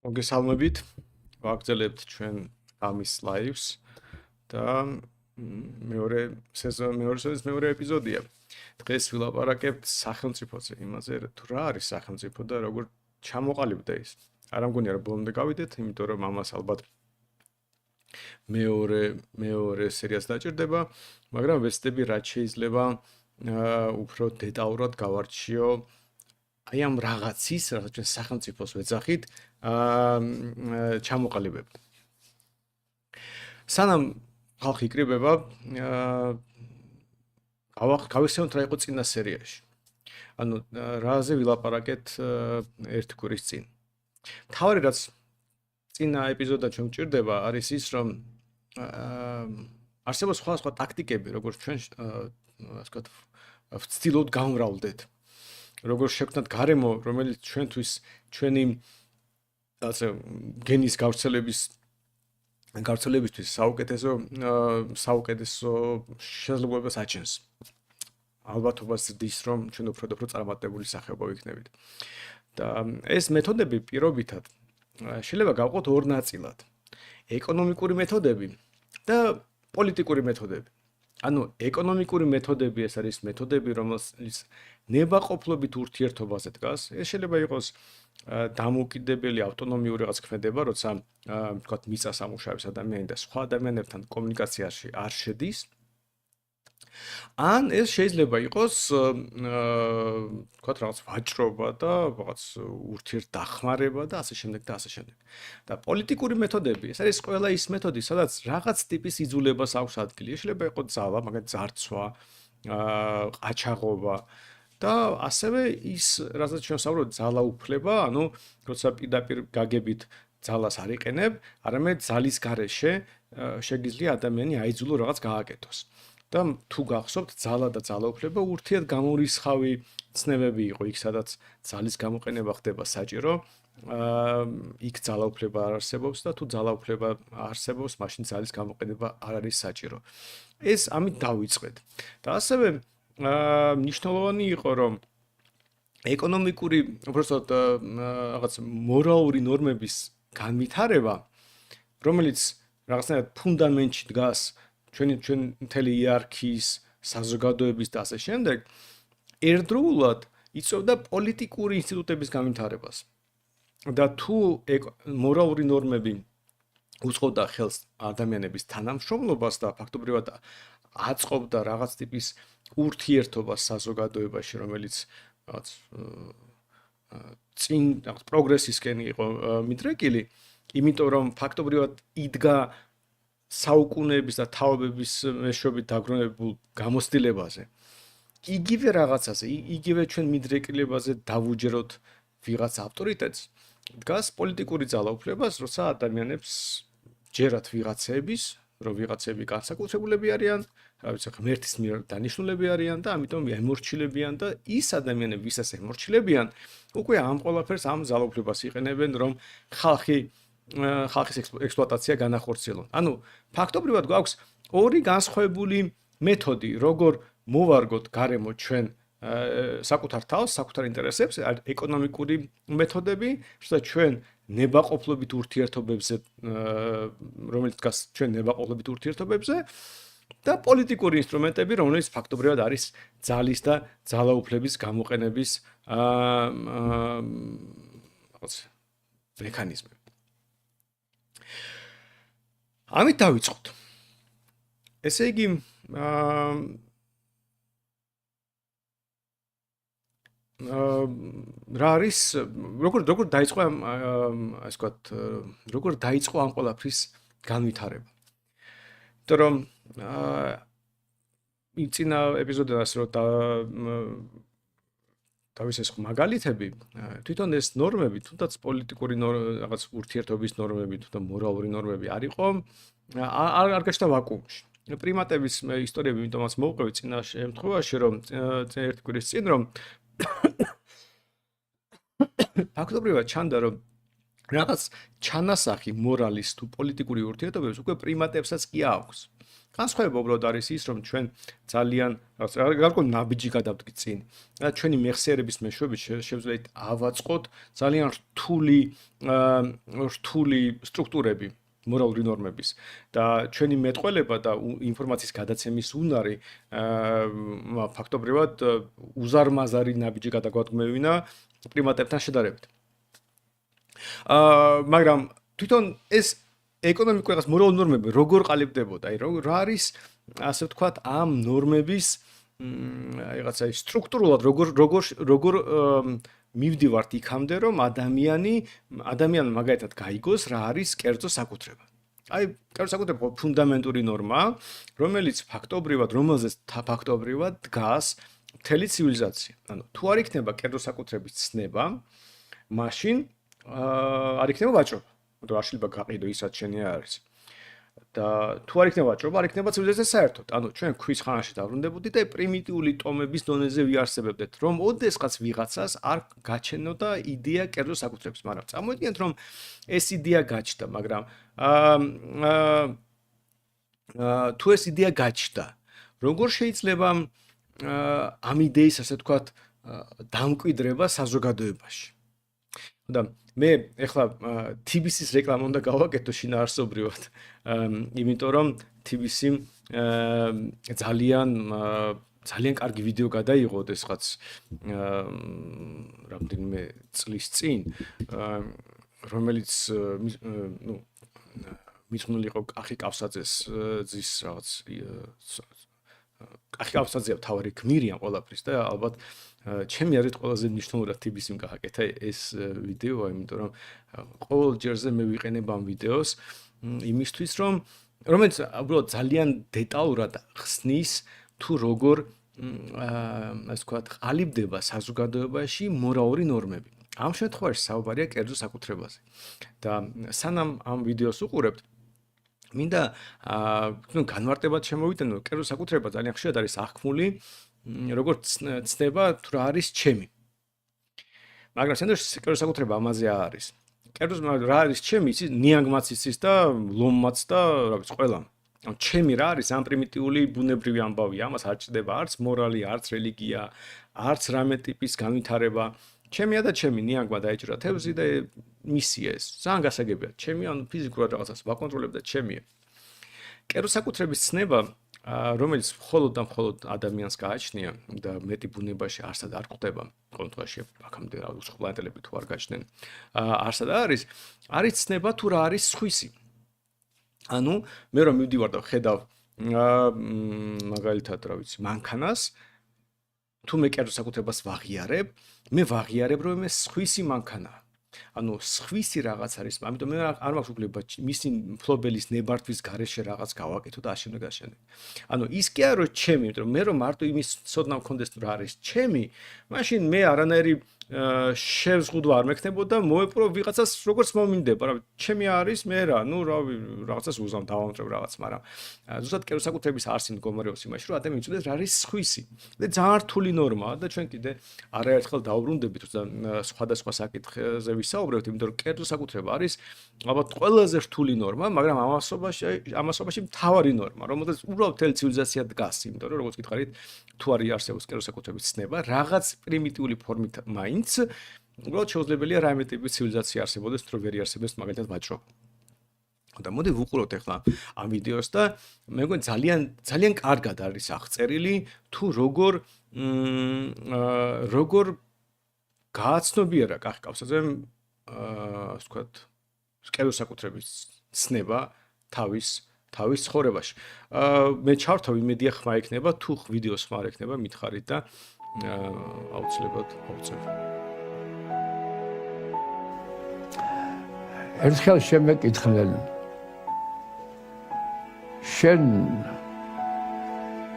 მოგესალმებით. ვაგრძელებთ ჩვენ ამის ლაივს და მეორე სეზონის მეორე ეპიზოდია. დღეს ვილაპარაკებთ სახელმწიფოზე, იმაზე თუ რა არის სახელმწიფო და როგორ ჩამოყალიბდა ის. არ ამგონია რომ ბოლომდე გავიდეთ, იმიტომ რომ ამას ალბათ მეორე სერიას დაჭირდება, მაგრამ ვეცდები რაც შეიძლება უფრო დეტალურად გავარჩიო აი ამ რაღაცის, რაღაც ჩვენ სახელმწიფოს ვეძახით, ჩამოყალიბებთ. სანამ ხალხი იკრიბება, გავიხსენოთ რა იყო წინა სერიაში. ანუ რაზე ვილაპარაკეთ ერთ კვირის წინ. თავი რაც წინა ეპიზოდად ჩვენ გვჭირდება არის ის, რომ არსებობს სხვა ტაქტიკები, როგორც ჩვენ ასე ვთქვათ, ვცდილობთ გავმრავლდეთ. როგორ შევქმნათ გარემო, რომელიც ჩვენთვის ჩვენი ასე გენის გავრცელებისთვის საუკეთესო შესაძლებლობას აჩენს. ალბათობას ზრდის, რომ ჩვენ უფრო წარმატებული სახეობა ვიქნებით. და ეს მეთოდები პირობითად შეიძლება გავყოთ ორ ნაწილად. ეკონომიკური მეთოდები და პოლიტიკური მეთოდები. ანუ ეკონომიკური მეთოდები ეს არის მეთოდები, რომელიც ნებაყოფლობით ურთიერთობაზე დგას. ეს შეიძლება იყოს დამოუკიდებელი ავტონომიური რაღაც ქმედება, როცა ვთქვათ მიწას ამუშავებს ადამიანი და სხვა ადამიანებთან კომუნიკაციაში არ შედის. ან ეს შეიძლება იყოს ვთქვათ რაღაც ვაჭრობა და რაღაც ურთიერთდახმარება და ასე შემდეგ და ასე შემდეგ. და პოლიტიკური მეთოდები, ეს არის ყველა ის მეთოდი, სადაც რაღაც ტიპის იძულებას აქვს ადგილი. შეიძლება იყოს ძალა, მაგალითად ძარცვა, ყაჩაღობა და ასევე ის, რასაც ჩვენ ვსაუბრობთ, ძალაუფლება, ანუ როცა პირდაპირ გაგებით ძალას არ იყენებ, არამედ ძალის გარეშე შეგიძლია ადამიანი აიძულო რაღაც გააკეთოს. და თუ გახსოვთ, ძალა და ძალაუფლება ურთიერთგამორისხავი ცნებები იყო, იქ სადაც ძალის გამოყენება ხდება საჭირო, იქ ძალაუფლება არ არსებობს და თუ ძალაუფლება არსებობს, მაშინ ძალის გამოყენება არ არის საჭირო. ეს ამით დავიწყეთ. და ასევე მნიშვნელოვანი იყო, რომ ეკონომიკური, უბრალოდ რაღაც მორალური ნორმების განვითარება, რომელიც რაღაცნაირად ფუნდამენტში დგას ჩვენ მთელი იარქიის, საზოგადოების და ასე შემდეგ, ერთდროულად იწვევდა პოლიტიკური ინსტიტუტების განვითარებას. და თუ მორალური ნორმები უწყობდა ხელს ადამიანების თანამშრომლობას და ფაქტობრივად აწყობდა რაღაც ტიპის ურთიერთობას საზოგადოებაში, რომელიც რაღაც წინ რაღაც პროგრესისკენ იყო მიდრეკილი, იმიტომ რომ ფაქტობრივად იდგა საუკუნეების და თაობების მეშვეობით დაგროვებულ გამოცდილებაზე. იგივე რაღაცაზე, იგივე ჩვენ მიდრეკილებაზე დავუჯეროთ ვიღაც ავტორიტეტს, დგას პოლიტიკური ძალაუფლებას, როცა ადამიანებს ჯერათ ვიღაცების, რომ ვიღაცები განსაკუთრებულები არიან, რა ვიცი, ღმერთის მიერ დანიშნულები არიან და ამიტომ ემორჩილებიან და ის ადამიანები, ვისაც ემორჩილებიან, უკვე ამ ყველაფერს ამ ძალაუფლებას იყენებენ, რომ ხალხის ექსპლუატაცია განახორციელონ. ანუ ფაქტობრივად გვაქვს ორი განსხვავებული მეთოდი, როგორ მოვარგოთ გარემო ჩვენ საკუთარ თავს, საკუთარ ინტერესებს, ეკონომიკური მეთოდები, სადაც ჩვენ ნებაყოფლობით ურთიერთობებზე, რომელიც დგას ჩვენ ნებაყოფლობით ურთიერთობებზე და პოლიტიკური ინსტრუმენტები, რომელიც ფაქტობრივად არის ძალის და ძალაუფლების გამოყენების რაღაც მექანიზმები. ამით დავიწყოთ. ესე იგი, რა არის, როგორ დაიწყო ასე ვთქვათ, როგორ დაიწყო ამ ყველაფრის განვითარება. იმიტომ რომ წინა ეპიზოდიდან ასე რომ თავის ეს მაგალითები, თვითონ ეს ნორმები, თუნდაც პოლიტიკური რაღაც ურთიერთობის ნორმები, თუნდაც მორალური ნორმები არ იყო, არ გაჩნდა ვაკუუმში. პრიმატების ისტორიები, იმიტომაც მოვყევი წინა შემთხვევაში, რომ ერთ კვირის წინ, რომ ფაქტობრივად ჩანდა, რომ რაღაც ჩანასახი მორალის თუ პოლიტიკური ურთიერთობების უკვე პრიმატებსაც კი აქვს. განსხვავება უბრალოდ არის ის, რომ ჩვენ ძალიან გარკვეულ ნაბიჯი გადავდგით წინ. და ჩვენი მეხსიერების მეშვეობით შევძლებით ავაწყოთ ძალიან რთული სტრუქტურები მორალური ნორმების და ჩვენი მეტყველება და ინფორმაციის გადაცემის უნარი ფაქტობრივად უზარმაზარი ნაბიჯი გადაგვადგმევინა პრიმატებთან შედარებით. მაგრამ თვითონ ეს ეკონომიკური რაღაც მორალური ნორმები როგორ ყალიბდებოდა? აი რა არის ასე ვთქვათ ამ ნორმების რაღაცა სტრუქტურულად როგორ მივდივართ იქამდე რომ ადამიანმა მაგალითად გაიგოს რა არის კერძო საკუთრება. აი კერძო საკუთრება ფუნდამენტური ნორმაა, რომელიც რომელზეც ფაქტობრივად დგას მთელი ცივილიზაცია. ანუ თუ არ იქნება კერძო საკუთრების ცნება, მაშინ არ იქნება ვაჭრობა. თუ არ შეიძლება გაყიდო ისაც შენი არის. და თუ არ იქნება ვაჭრობა, არ იქნება ცივილიზაცია საერთოდ. ანუ ჩვენ ქვის ხანაში დაბრუნდებოდით და პრიმიტიული ტომების დონეზე ვიარსებებდეთ, რომ ოდესღაც ვიღაცას არ გაჩენოდა იდეა კერძო საკუთრების, მაგრამ წამოიდგინეთ, რომ ეს იდეა გაჩნდა, მაგრამ თუ ეს იდეა გაჩნდა, როგორ შეიძლება ამ იდეის ასე ვთქვათ დამკვიდრება საზოგადოებაში? და მე ეხლა TBC-ის რეკლამა უნდა გავაკეთო შინაარსობრივად, იმიტომ რომ TBC ძალიან კარგი ვიდეო გადაიღო ოდესღაც რამდენიმე წლის წინ, რომელიც მიცნული იყო კახი კავსაძეს ძის რაღაც კახი კავსაძეა თავარი გმირი ამ ყველაფრის და ალბათ ჩემი აზრით ყველაზე მნიშვნელოვნად TBC-მ გააკეთა ეს ვიდეო, იმიტომ რომ ყოველ ჯერზე მე ვიყენებ ამ ვიდეოს იმისთვის, რომელიც უბრალოდ ძალიან დეტალურად ხსნის თუ როგორ ასე ვთქვათ ყალიბდება საზოგადოებაში მორალური ნორმები. ამ შემთხვევაში საუბარია კერძო საკუთრებაზე. და სანამ ამ ვიდეოს უყურებთ, მინდა განმარტებად შემოვიტანო, კერძო საკუთრება ძალიან ხშირად არის აღქმული როგორც ცნება თუ რა არის ჩემი. მაგრამ სანდროს კერძო საკუთრება ამაზე არის. კერძო რა არის ჩემი, იცი ნიანგმაც იცის და ლომმაც და რა ვიცი ყველამ. ანუ ჩემი რა არის ამ პრიმიტიული ბუნებრივი ამბავია, ამას არ ჭირდება არც მორალი, არც რელიგია, არც რამე ტიპის განვითარება. ჩემია და ჩემი ნიანგმა დაეჭირა თევზი და მისია ეს. ძალიან გასაგებია. ჩემი ანუ ფიზიკურად რაღაცას ვაკონტროლებ და ჩემია. კერძო საკუთრების ცნება რომელიც მხოლოდ და მხოლოდ ადამიანს გააჩნია და მეტი ბუნებაში არსად არ ხვდება, კონტროლში აქამდე პლანეტელები თუ არ გაჩნდნენ, არსად არის ცნება თუ რა არის სხვისი. ანუ მე რომ მივდივარ და ხედავ მაგალითად რა ვიცი, მანქანას, თუ მე კერძო საკუთრებას ვაღიარებ, მე ვაღიარებ რომ ეს სხვისი მანქანაა. ანუ სხვისი რაღაც არის, ამიტომ მე არ მაქვს უფლება მისი მფლობელის ნებართვის გარეშე რაღაც გავაკეთო და აშენო გაშენე. ანუ ის კი არა რომ ჩემი, იმიტომ რომ მე რომ მარტო იმის ცოდნა მქონდეს თუ რა არის ჩემი, მაშინ მე არანაირი შევზღუდვა არ მექნებოდა მოეპრო ვიღაცას როგორც მომინდება, რა ჩემი არის მე რა, ნუ რაღაცას უზამ დავამტრებ რაღაც, მაგრამ ზუსტად კერძო საკუთრების არსი მდგომარეობს იმაში, რომ ადამიანი იცოდეს რა არის სხვისი. და ძალიან რთული ნორმაა და ჩვენ კიდე არაერთხელ დაუბრუნდებით და სხვადასხვა საკითხზე ვისაუბრებთ, იმიტომ რომ კერძო საკუთრება არის ალბათ ყველაზე რთული ნორმა, მაგრამ ამასობაში მთავარი ნორმა, რომელზეც უბრალოდ მთელი ცივილიზაცია დგას, იმიტომ რომ როგორც გითხარით, თუ არ იარსებობს კერძო საკუთრების ცნება, რაღაც პრიმიტიული ფორმით მაინც უბრალოდ შეუძლებელია რამე ტიპის ცივილიზაცია არსებობდეს, თუ ვერ იარსებდეს მაგალითად ვაჭრობა. და მოდი ვუყუროთ ახლა ამ ვიდეოს და მე მგონი ძალიან კარგად არის აღწერილი თუ როგორ გააცნობიერა კახი კავსაძემ ასე ვთქვათ კერძო საკუთრების ცნება თავის ცხოვრებაში. მე ჩავთავ იმედია ხმა ექნება, თუ ვიდეოს ხმა არ ექნება, მითხარით და აუცილებლად ავწევ. ერთხელ შემეკითხნენ შენ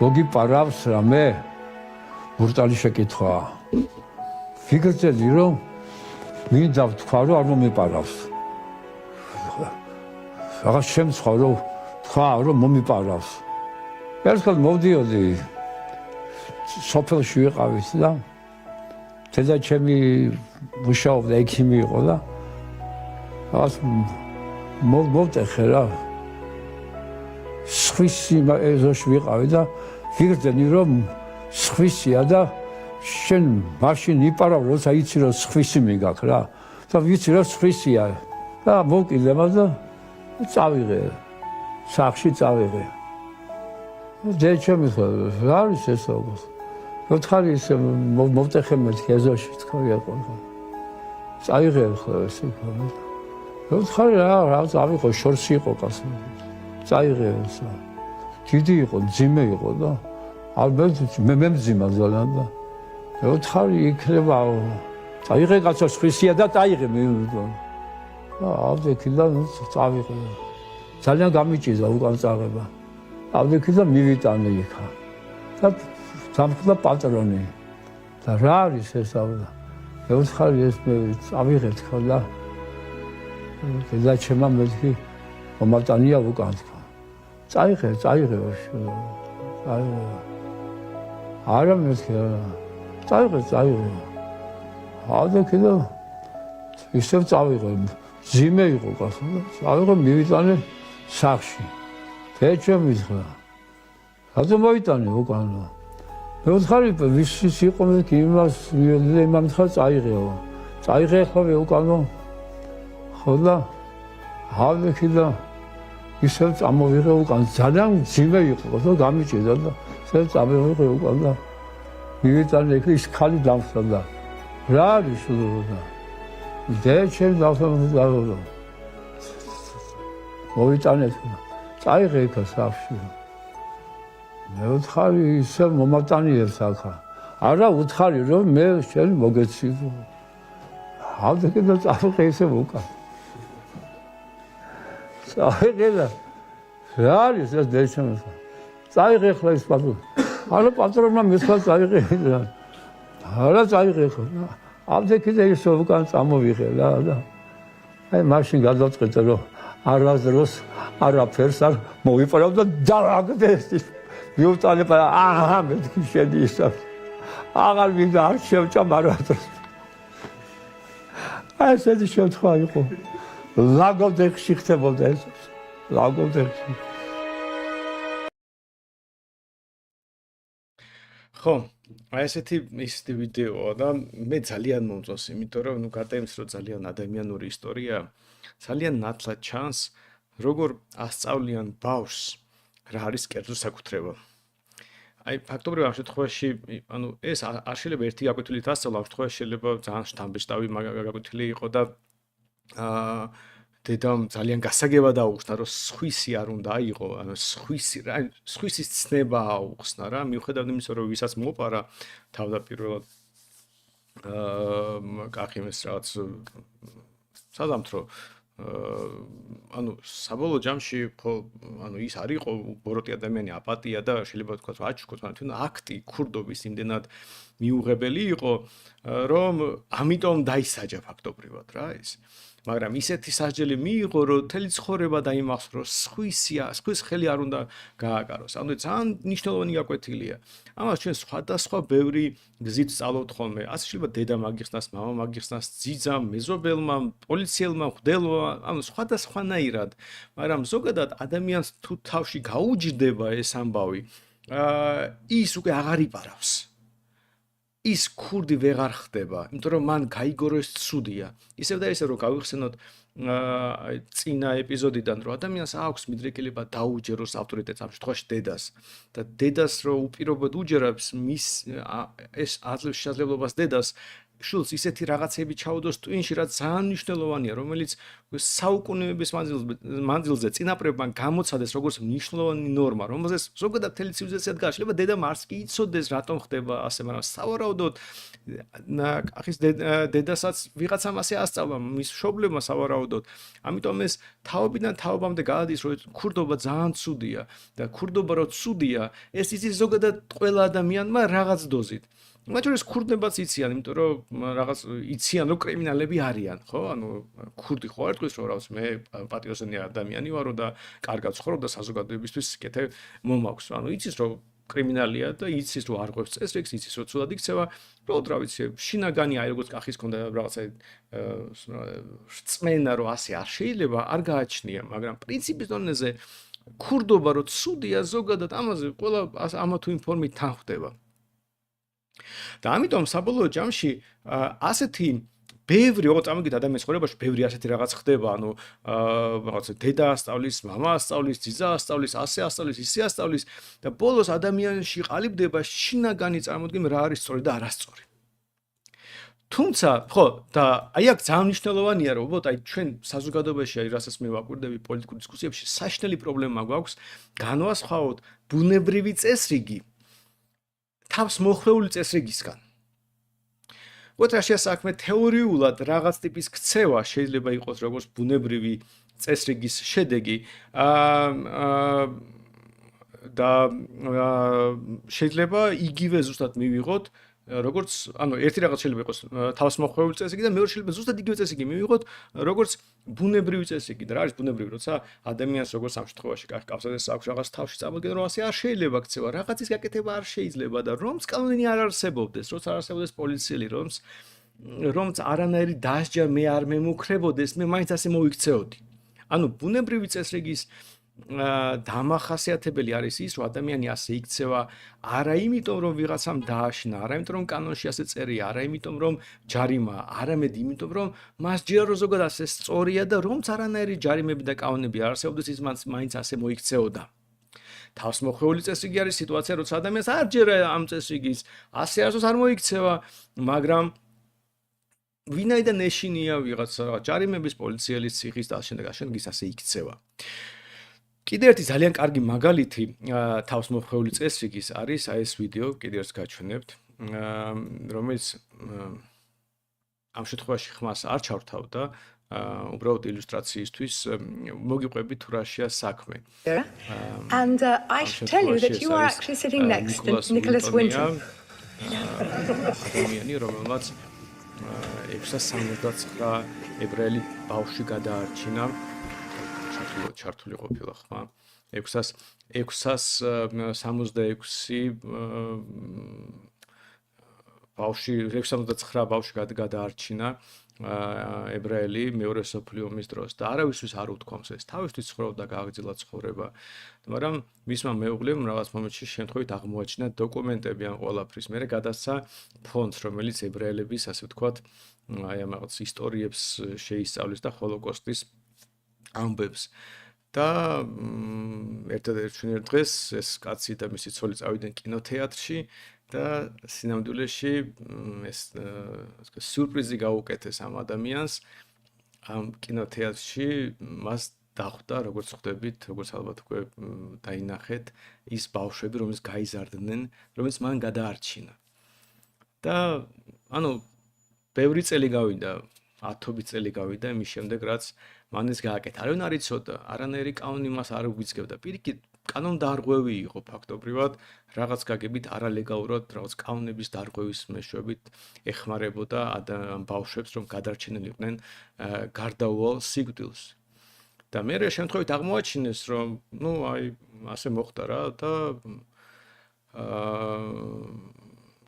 მოგიპარავს რამე? ბრუტალი შეკითხვაა. ფიქრობდი რომ მინდა ვთქვა რომ არ მომიპარავს. რაღაც შემცხვა რომ თქვა რომ მომიპარავს. ერთხელ მოვდიოდი სოფელში ვიყავით და დედა ჩემი მუშაობდა ექიმი იყო და ას მოვტეხე რა სხვისი ეზოში ვიყავი და ვიგრძენი რომ სხვისია და შენ მაშინ იპარავ როცა იცი რომ სხვისი მიგაქ რა და ვიცი რომ სხვისია და მოვკიდე და წავიღე სახში წავიღე დეჩემი რა არის ეს ოღონდ მოთხარი ისე მოვტეხე მეთქი ეზოში თქვია ყო წავიღე ხო ესე მოთხარი რა წავიღო შორსი იყო კაცი წაიღე ესა დიდი იყო ძიმე იყო და ალბათ მე მძიმა ძალიან და მოთხარი იქნება წაიღე კაცო სხვისია და წაიღე მე ავდექი და წავიღე ძალიან გამიჭირდა უკან წაღება ავდექი და მივიტანე იქა და სამხლა პატრონი და რა არის ეს ავდა მოთხარი ეს მე წავიღე თქვა და და ჩემმა მეთქი მომატანია უკან წაიღე არა მეთქი წაიღე ავდექი და ისევ წავიღე ძიმე იყო კაცო წავიღე მივიტანე სახში ეჩემი ხა რატო მოიტანე უკან მე ვთხარი ვის იყო მეთქი იმამ ხა წაიღე ხოლმე უკანო ხო და ავდექი და ისევ წამოვიღე უკან ძალიან ძიმე იყო და გამიჭირდა და ისევ წამოვიღე უკან და მივიტანე ის ხალი დამხსა და რა არის და დეჩემ დავსამდა მოვიტანე წაიღე იქ სახში მე ვთხარი ისევ მომატანიებს ახლა არა ვთხარი რომ მე შენ მოგეცი ავდექი და წავიღე ისევ უკან წაიღე და რა არის ეს დეჩემ წაიღე ხლა ის არა პატრონმა მისვლა წაიღე არა წაიღე ხო ავდექი და ისევ უკან წამოვიღე რა და აი მაშინ გადავწყვიტე რომ არასდროს არაფერს არ მოვიპარავ და დააგდე მივტანე აჰა მეთქი შედი ისა აღარ მინდა არ შევჭამ არასდროს აი ესეთი შემთხვევა იყო ლაგოდეხში ხდებოდა ეს ლაგოდეხში ხო აი ესეთი ისეთი ვიდეოა და მე ძალიან მომწონს იმიტომ რომ ნუ გადაიმს რომ ძალიან ადამიანური ისტორია ძალიან ნათლად ჩანს როგორ ასწავლიან ბავშვს რა არის კერძო საკუთრება აი ფაქტობრივად ამ შემთხვევაში ანუ ეს არ შეიძლება ერთი გაკვეთილით ასწავლა ამ შემთხვევაში შეიძლება ძალიან შთამბეჭდავი გაკვეთილი იყო და დედამ ძალიან გასაგებად აუხსნა რომ სხვისი არ უნდა იყო ანუ სხვისის ცნება აუხსნა რა მიუხედავად იმისა რომ ვისაც მოპარა თავდაპირველად კახიმეს რაღაც საზამთრო ანუ საბოლოო ჯამში ხო ანუ ის არ იყო ბოროტი ადამიანი აპატია და შეიძლება თქვა აჩუქოთ მაგრამ აქტი ქურდობის იმდენად მიუღებელი იყო რომ ამიტომ დაისაჯა ფაქტობრივად რა ის მაგრამ ისეთი სასჯელი მიიღო რომ თელი ცხოვრება დაიმახსოვრა რომ სხვის ხელი არ უნდა გააკაროს ანუ ძალიან მნიშვნელოვანი გაკვეთილია ამას ჩვენ სხვადასხვა ბევრი გზით სწავლობთ ხოლმე ასე შეიძლება დედა მაგიხსნას მამა მაგიხსნას ძიძამ მეზობელმა პოლიციელმა მღვდელმა ანუ სხვადასხვანაირად მაგრამ ზოგადად ადამიანს თუ თავში გაუჯდება ეს ამბავი ის უკვე აღარ იპარავს ის ქურდი ვეღარ ხდება, იმიტომ რომ მან გაიგო რომ ეს ცუდია. ისევ და ისე რომ გავიხსენოთ წინა ეპიზოდიდან რომ ადამიანს აქვს მიდრეკილება დაუჯეროს ავტორიტეტს ამ შემთხვევაში დედას და დედას რო უპირობოდ უჯერებს მის ეს აძლევს შესაძლებლობას დედას შულს ისეთი რაღაცები ჩაუდოს ტვინში რაც ძალიან მნიშვნელოვანია რომელიც საუკუნეების მანძილზე წინაპრებმა გამოცადეს როგორც მნიშვნელოვანი ნორმა რომელზეც ზოგადად მთელი ცივილიზაცია დგას შეიძლება დედამ არც კი იცოდეს რატომ ხდება ასე მაგრამ სავარაუდოდ ახის დედასაც ვიღაცამ ასე ასწავლა მის მშობლებმა სავარაუდოდ ამიტომ ეს თაობიდან თაობამდე გაადის რომ ქურდობა ძალიან ცუდია და ქურდობა რო ცუდია ეს იცის ზოგადად ყველა ადამიანმა რაღაც დოზით მაგრამ ეს ქურდებაც იციან, იმიტომ რომ რაღაც იციან რომ კრიმინალები არიან, ხო? ანუ ქურდი ხო არ თქვის რომ რაღაც მე პატრიოტული ადამიანი ვარო და კარგად ცხოვრობ და საზოგადოებისთვის კეთე მომაქვს. ანუ იცის რომ კრიმინალია და იცის რომ არ ყვევს წესრიგს, იცის რომ ცუდად იქცევა, უბრალოდ რა ვიცი, შინაგანი აი როგორც კახის ქონდა რაღაცა რწმენა რომ ასე არ შეიძლება, არ გააჩნია, მაგრამ პრინციპის დონეზე ქურდობა რომ ცუდია ზოგადად ამაზე ყველა ამა თუ იმ ფორმით თანხდება. და ამიტომ საბოლოო ჯამში ასეთი ბევრი ოღონდ წამოგიდეთ ადამიანის ცხოვრებაში ბევრი ასეთი რაღაც ხდება, ანუ რაღაცა დედა ასწავლის, მამა ასწავლის, ძიძა ასწავლის, ასე ასწავლის, ისე ასწავლის და ბოლოს ადამიანში ყალიბდება შინაგანი წარმოდგენა რა არის სწორი და არასწორი. თუმცა, ხო, და აი აქ ძალიან მნიშვნელოვანია, რომ უბრალოდ აი ჩვენ საზოგადოებაში აი რასაც მე ვაკვირდები პოლიტიკურ დისკუსიებში, საშინელი პრობლემა გვაქვს განვასხვაოთ ბუნებრივი წესრიგი თავს მოხვეული წესრიგისგან. Ოთაშია საქმე თეორიულად რაღაც ტიპის ქცევა შეიძლება იყოს როგორც ბუნებრივი წესრიგის შედეგი და შეიძლება იგივე ზუსტად მივიღოთ როგორც ანუ ერთი რაღაც შეიძლება იყოს თავსმოხვეული წესრიგი და მეორე შეიძლება ზუსტად იგივე წესრიგი მივიღოთ როგორც ბუნებრივი წესრიგი და რა არის ბუნებრივი როცა ადამიანს როგორც ამ შემთხვევაში კავშირს აქვს რაღაც თავში წამოდგენ რომ ასე არ შეიძლება ქცევა რაღაცის გაკეთება არ შეიძლება და რომც კანონი არ არსებობდეს როცა არ არსებობდეს პოლიციელი რომც არანაირი დასჯა მე არ მემუქრებოდეს მე მაინც ასე მოიქცეოდი ანუ ბუნებრივი წესრიგის დამახასიათებელი არის ის რომ ადამიანი ასე იქცევა არა იმიტომ რომ ვიღაცამ დააშინა არა იმიტომ რომ კანონში ასე წერია არა იმიტომ რომ ჯარიმა არამედ იმიტომ რომ მას ჯერა რომ ზოგადად ასე სწორია და რომც არანაირი ჯარიმები და კანონები არ არსებობდეს ის მაინც ასე მოიქცეოდა თავსმოხვეული წესრიგი არის სიტუაცია როცა ადამიანს არ ჯერა ამ წესრიგის ასე არასდროს არ მოიქცევა მაგრამ ვინაიდან ეშინია ვიღაც ჯარიმების პოლიციელის ციხის და შემდეგ ასე იქცევა კიდე ერთი ძალიან კარგი მაგალითი თავსმოხვეული წესრიგის არის აი ეს ვიდეო კიდე ერთს გაჩვენებთ რომელიც ამ შემთხვევაში ხმას არ ჩავთავდა უბრალოდ ილუსტრაციისთვის მოგიყვები თუ რაშია საქმე And I should tell you that you are actually sitting next to Nicholas Winton. ადამიანი რომელმაც 669 ებრაელი ბავშვი გადაარჩინა ჩართული ყოფილა ხმა 666 ბავშვი 669 ბავშვი გადაარჩინა ებრაელი მეორე მსოფლიო ომის დროს და არავისთვის არ უთქვამს ეს თავისთვის ცხოვრობდა გააგრძელა ცხოვრება მაგრამ მისმა მეუღლემ რაღაც მომენტში შემთხვევით აღმოაჩინა დოკუმენტები ან ყველაფრის მერე გადასცა ფონდს რომელიც ებრაელების ასე ვთქვათ აი ამ რაღაც ისტორიებს შეისწავლის და ჰოლოკოსტის ამბებს და ერთ დღეს ეს კაცი და მისი ცოლი წავიდნენ კინოთეატრში და სინამდვილეში ეს სიურპრიზი გაუკეთეს ამ ადამიანს ამ კინოთეატრში მას დახვდა როგორც ხვდებით როგორც ალბათ უკვე დაინახეთ ის ბავშვები რომლებიც გაიზარდნენ რომლებიც მან გადაარჩინა და ანუ ბევრი წელი გავიდა 10 წელი გავიდა იმის შემდეგ რაც მან ეს გააკეთა არავინ არ იცოდა არანაირი კანონი მას არ უგიძგებდა პირიქით კანონდარღვევი იყო ფაქტობრივად რაღაც გაგებით არალეგალურად რაღაც კანონების დარღვევის მეშვეობით ეხმარებოდა ამ ბავშვებს რომ გადარჩენილიყვნენ გარდაუვალ სიკვდილს და მე შემთხვევით აღმოაჩინეს რომ ნუ აი ასე მოხდა რა და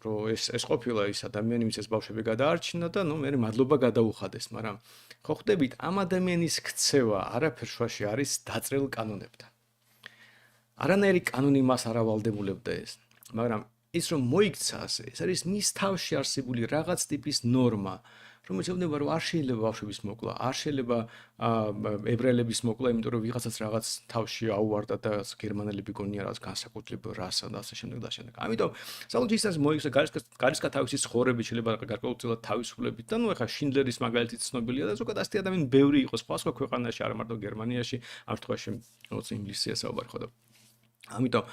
რომ ეს ყოფილა ის ადამიანი ვის ეს ბავშვები გადაარჩინა და ნუ მე მადლობა გადაუხადეს მაგრამ ხო ხვდებით ამ ადამიანის ქცევა არაფერ შუაში არის დაწყრილ კანონებთან არანაირი კანონი მას არ ავალდებულებდა ეს მაგრამ ის რომ მოიქცა ასე ეს არის მის თავში არსებული რაღაც ტიპის ნორმა რომელიც ეუბნება რომ არ შეიძლება ბავშვების მოკლა არ შეიძლება ებრაელების მოკლა იმიტომ რომ ვიღაცაც რაღაც თავში აუვარდა და გერმანელები გონია რაღაც განსაკუთრებულ რასა და ასე შემდეგ და შემდეგ ამიტომ საერთოდ ის მოიქცა გარისკათავისი ცხოვრებით შეიძლება გარკვეულწილად თავისუფლებით და ნუ ეხა შინდლერის მაგალითი ცნობილია და ზოგადად ასეთი ადამიანი ბევრი იყო სხვა ქვეყანაში არ მარტო გერმანიაში ამ შემთხვევაში როგორც ინგლისია საუბარი ხო და ამიტომ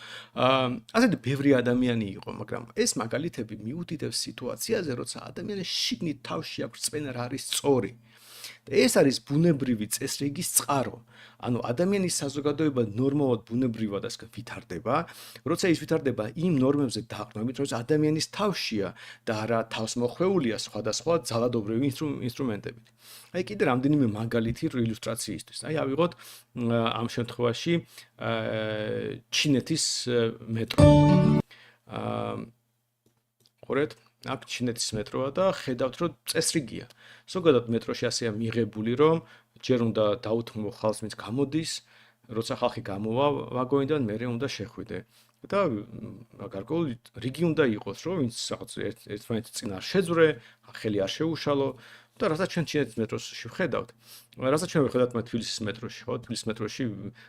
ასეთი ბევრი ადამიანი იყო, მაგრამ ეს მაგალითები მიუთითებს სიტუაციაზე, როცა ადამიანის შიგნით თავში აქვს რწმენა რა არის სწორი. და ეს არის ბუნებრივი წესრიგის წყარო. ანუ ადამიანის საზოგადოება ნორმალურად ბუნებრივად ასე ვითარდება, როცა ის ვითარდება იმ ნორმებზე დაყრდნობით, როცა ადამიანის თავშია და არა თავსმოხვეულია სხვადასხვა ძალადობრივი ინსტრუმენტებით. აი კიდე რამდენიმე მაგალითი ილუსტრაციისთვის. აი ავიღოთ ამ შემთხვევაში ჩინეთის მეტრო. ყურეთ, აქ ჩინეთის მეტროა და ხედავთ, რომ წესრიგია. ზოგადად მეტროში ასეა მიღებული, რომ ჯერ უნდა დაუთმო ხალხს, ვინც გამოდის, როცა ხალხი გამოვა ვაგონიდან, მერე უნდა შეხვიდე. და გარკვეული რიგი უნდა იყოს, რომ ვინც რაღაც ერთმანეთის წინ არ შეძვრე, ხელი არ შეუშალო და რასაც ჩვენ ჩინეთის მეტროში ვხედავთ. რასაც ჩვენ ვხედავთ თბილისის მეტროში, ხო? თბილისის მეტროში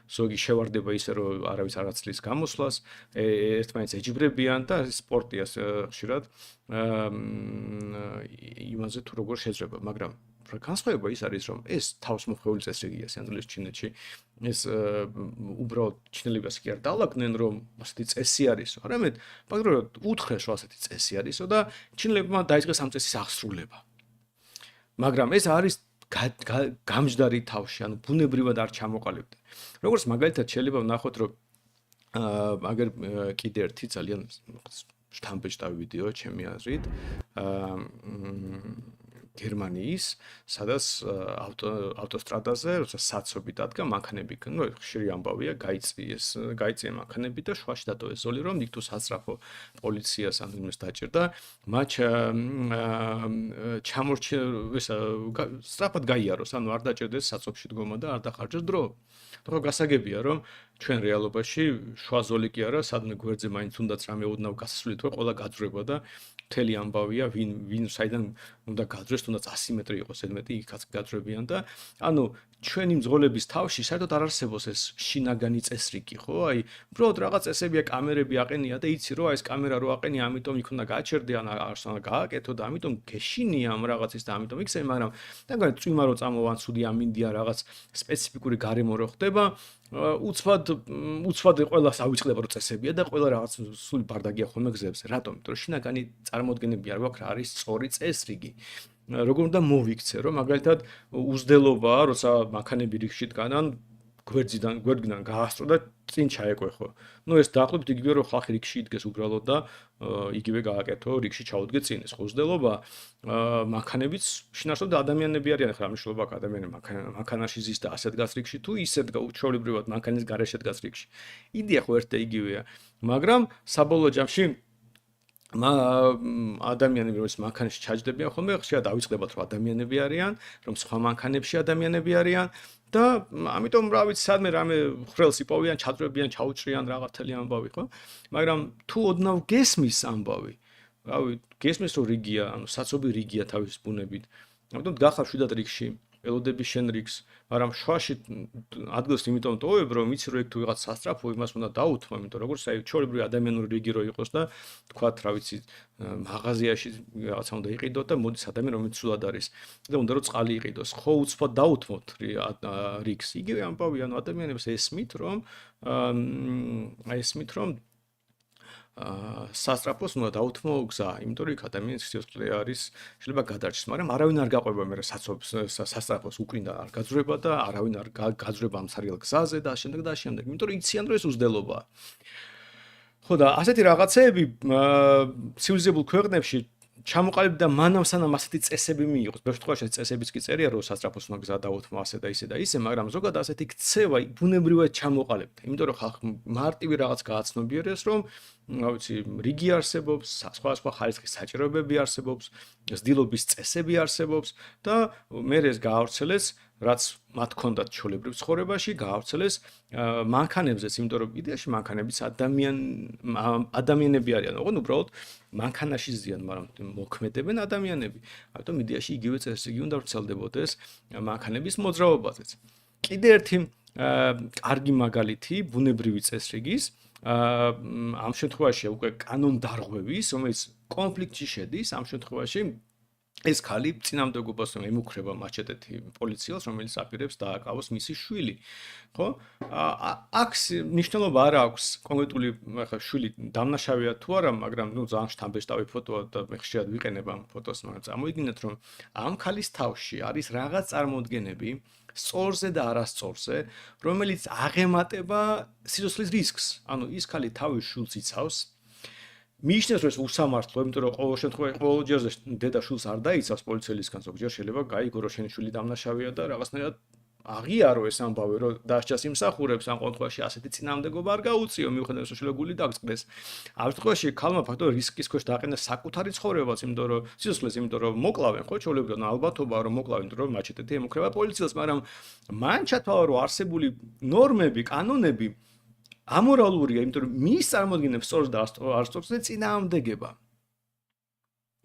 ზოგი შევარდება ისე, რომ არავის არ აცლის გამოსვლას, ერთმანეთს ეჯიბრებიან და სპორტია ხშირად იმაზე თუ როგორ შეძრება, მაგრამ განსხვავება ის არის, რომ ეს თავსმოხვეული წესრიგია სინამდვილეში ჩინეთში. ეს უბრალოდ ჩინელებსაც კი არ დაალაგნენ, რომ ასეთი წესი არისო, არამედ ფაქტობრივად უთხრეს, რომ ასეთი წესი არისო და ჩინელებმა დაიწყეს ამ წესის აღსრულება. მაგრამ ეს არის გამჯდარი თავში, ანუ ბუნებრივად არ ჩამოყალიბდა. როგორც მაგალითად შეიძლება ვნახოთ, რომ აგერ კიდე ერთი ძალიან შთამბეჭდავი ვიდეო ჩემი აზრით, გერმანიის, სადაც ავტოსტრადაზე, როცა საცობი დადგა, მანქანები, ну, ხშირი ამბავია, გაიწია მანქანები და შუაში დატოვეს ზოლი, რომ იქ თუ სასწრაფო პოლიციას ან იმას დაჭერდა, მათ სწრაფად გაიაროს, ანუ არ დაჭერდეს საცობში დგომა და არ დახარჯოს დრო. თქო გასაგებია, რომ ჩვენ რეალობაში შუა ზოლი კი არა, სადმე გვერდზე მაინც უნდაც რამე ოდნავ გასასვლელი თუ ყველა გაძვრება და მთელი ამბავია, ვინ საიდან უნდა გაძრეს, თუნდაც 100 მეტრი იყოს, ელმეტი იქაც გაძრებიან და ანუ ჩვენი მძღოლების თავში საერთოდ არ არსებობს ეს შინაგანი წესრიგი, ხო? აი, უბრალოდ რაღაც წესებია, კამერები აყენია და იცი რომ აი ეს კამერა რო აყენია, ამიტომ იქ უნდა გააჩერდე ან არს უნდა გააკეთო და ამიტომ გეშინია ამ რაღაცის და ამიტომ იქცე, მაგრამ დაგან წვიმა რო წამოვან, ცუდი ამინდია რაღაც სპეციფიკური გარემო რო ხდება, უცბად ყველას ავიწყდება რო წესებია და ყველა რაღაც სული ბარდაგია ხოლმე გზებზე. რატომ? იმიტომ რომ შინაგანი წარმოდგენები არ გვაქვს, რა არის სწორი წესრიგი. როგორ უნდა მოვიქცე, რომ მაგალითად უზდელობაა, როცა მანქანები რიგში დგანან, გვერდიდან გაასწრო და წინ ჩაეკვეხო. ნუ ეს დაახლოებით იგივე რომ ხალხი რიგში იდგეს უბრალოდ და იგივე გააკეთო, რიგში ჩაუდგე წინ. ეს უზდელობა მანქანებიც შინაარსობრივად ადამიანები არიან, ახლა მნიშვნელობა აქვს ადამიანები მანქანაში ზის და ასე დგას რიგში თუ ისე ჩვეულებრივად მანქანის გარეშე დგას რიგში. იდეა ხო ერთ და იგივეა, მაგრამ საბოლოო ჯამში ადამიანები რომ მანქანაში ჩაჯდებიან ხოლმე ხშირად დავიწყდებათ რომ ადამიანები არიან, რომ სხვა მანქანებში ადამიანები არიან და ამიტომ რა ვიცი სადმე რამე ხრელს იპოვიან, ჩაძრებიან, ჩაუჭრიან რაღაც თელი ამბავი, ხო? მაგრამ თუ ოდნავ გესმის ამბავი, რავი, გესმის რომ რიგია, ანუ საცობი რიგია თავის ბუნებით. ამიტომ დგახარ შვიდად რიგში, ელოდები შენ რიგს, მაგრამ შვაში ადგილს იმიტომ ტოვებ, რომ იცი რომ ეგ თუ ვიღაც სასწრაფო, იმას უნდა დაუთმო, იმიტომ როგორც აი ჩვეულებრივი ადამიანური რიგი რო იყოს და თქვათ, რა ვიცი, მაღაზიაში რაღაცა უნდა იყიდოთ და მოდის ადამიანი რომელიც სულად არის და უნდა რომ წყალი იყიდოს. ხო უცბად დაუთმოთ რიგს. იგივე ამბავი, ანუ ადამიანებს ესმით, რომ სასწრაფოს უნდა დაუთმო გზა, იმიტომ რომ იქ ადამიანის სიცოცხლე არის შეიძლება გადარჩეს, მაგრამ არავინ არ გაყვება მე სასწრაფოს უკრინდა არ გაძვრება და არავინ არ გაძვრება ამ სარიელ გზაზე და შემდეგ და შემდეგ, იმიტომ რომ იციან რომ ეს უზდელობაა. ხო და ასეთი რაღაცეები ცივილიზებულ ქვეყნებში ჩამოყალიბდა მანამ სანამ ასეთი წესები მიიღოს. ბევრ შემთხვევაში წესებიც კი წერია, რომ სასწრაფოს უნდა გზა დაუთმო ასე და ისე და ისე, მაგრამ ზოგადად ასეთი ქცევა ბუნებრივად ჩამოყალიბდა. იმიტომ რომ ხალხ მარტივი რაღაც გააცნობიერეს, რომ რა ვიცი, რიგი არსებობს, სხვა ხარისხის საჭიროებები არსებობს, ზრდილობის წესები არსებობს და მე ეს გაავრცელეს, რაც მათ ჰქონდათ ჩვეულებრივ ცხოვრებაში, გაავრცელეს მანქანებზეც, იმიტომ რომ იდეაში მანქანებიც ადამიანები არიან, ოღონდ უბრალოდ მანქანაში ზიან, მაგრამ მოქმედებენ ადამიანები. ამიტომ იდეაში იგივე წესრიგი უნდა ვრცელდებოდეს მანქანების მოძრაობაზეც. კიდე ერთი კარგი მაგალითი ბუნებრივი წესრიგის ამ შემთხვევაში უკვე კანონდარღვევის, რომელიც კონფლიქტში შედის, ამ შემთხვევაში ეს ხალი წინამდებობას ემუქრება მაჩეტეთი პოლიციელს, რომელიც აპირებს დააკავოს მისი შვილი. ხო? აქ მნიშვნელობა არ აქვს კონკრეტული შვილი დამნაშავეა თუ არა, მაგრამ ნუ ძალიან შთამბეჭდავი ფოტოა და მე ხშირად ვიყენებ ამ ფოტოს, მაგრამ წარმოიდგინეთ რომ ამ ხალის თავში არის რაღაც წარმოდგენები სწორზე და არასწორზე, რომელიც აღემატება სიცოცხლის რისკს. ანუ ის ხალი თავის შულს იცავს, მიიჩნევს რომ ეს უსამართლო, იმიტომ რომ ყოველ შემთხვევაში ყოველ ჯერზე დედა შულს არ დაიცავს პოლიციელისგან, ზოგჯერ შეიძლება გაიგო რომ შენი შვილი დამნაშავეა და რაღაცნაირად აღიარო ეს ამბავი, რომ დასჯას იმსახურებს, ამ ყოველთვაში ასეთი წინააღმდეგობა არ გაუწიო, მიუხედავად რომ შეიძლება გული დაგწყდეს. ამ შემთხვევაში ქალმა ფაქტობრივად რისკის ქვეშ დააყენა საკუთარი ცხოვრებაც, იმიტომ რომ სიცოცხლეს, იმიტომ რომ მოკლავენ, ხო, ჩვეულებრივად ალბათობა რომ მოკლავენ, იმიტომ რომ მაჩეტეთი ემუქრება პოლიციელს, მაგრამ მან ჩათვალა რომ არსებული ნორმები, კანონები ამორალურია, იმიტომ რომ მის წარმოადგენებს სწორს და არასწორს წინააღმდეგება.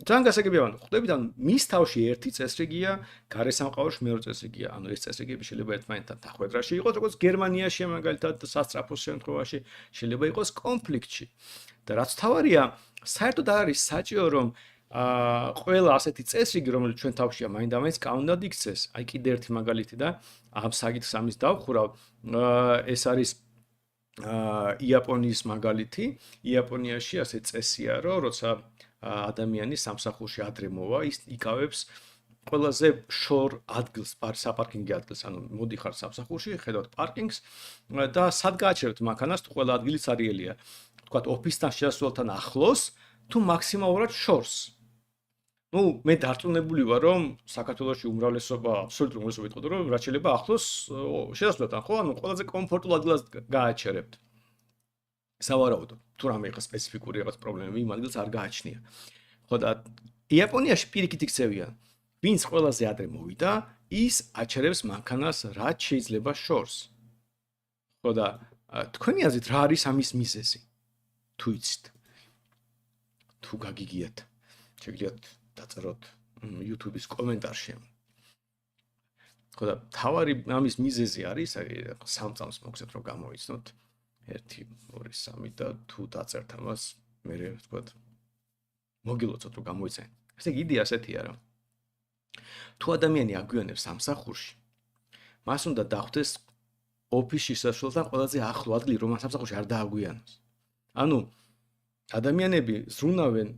ძალიან გასაგებია, ანუ ხვდებით, ანუ მის თავში ერთი წესრიგია, გარესამყაროში მეორე წესრიგია. ანუ ეს წესრიგები შეიძლება ერთმანეთთან დახვედრაში იყოს, როგორც გერმანიაში მაგალითად სასწრაფოს შემთხვევაში შეიძლება იყოს კონფლიქტში. და რაც თავარია, საერთოდ არის საჭირო რომ ყველა ასეთი წესრიგი, რომელიც ჩვენ თავშია, მაინდამაინც კანონად იქცეს. აი კიდე ერთი მაგალითი და ამ საკითხს ამის დავხურავ, ეს არის იაპონიის მაგალითი. იაპონიაში ასე წესია, რომ როცა ადამიანი სამსახურში ადრე მოვა, ის იკავებს ყველაზე შორ ადგილს, საპარკინგო ადგილს, ანუ მოდიხარ სამსახურში, ხედავთ პარკინგს და სად გააჩერებთ მანქანას, თუ ყველა ადგილი სარიელია. თქვათ, ოფისთან შესასვლელთან ახლოს, თუ მაქსიმალურად შორს. ნუ მე დარწმუნებული ვარ, რომ საქართველოში უმრავლესობა, აბსოლუტური უმრავლესობა იტყოდა, რომ რაც შეიძლება ახლოს შესასვლელთან, ხო, ანუ ყველაზე კომფორტულ ადგილას გააჩერებთ. სავარაუდო, თუ რამე ხა სპეციფიკური რაღაც პრობლემები იმ ადგილს არ გააჩნია. ხო და იაპონიაში პირიქით იქცევია, ვინც ყველაზე ადრე მოვიდა, ის აჩერებს მანქანას რაც შეიძლება შორს. ხო და თქვენი აზრით რა არის ამის მიზეზი? თუ იცით. თუ გაგიგიათ, შეგიძლიათ დაწეროთ YouTube-ის კომენტარში. ხო და თავარი ამის მიზეზი არის, სამ წამს მოგცეთ რომ გამოიცნოთ. 1 2 3 და თუ დაწერთ ამას, მე ვთქვათ მოგილოცოთ რომ გამოიცანეთ. ესე იგი იდეა ასეთია რა. თუ ადამიანი აგვიანებს სამსახურში, მას უნდა დახვდეს ოფისში შესასვლელთან ყველაზე ახლო ადგილი, რომ სამსახურში არ დააგვიანოს. ანუ ადამიანები ზრუნავენ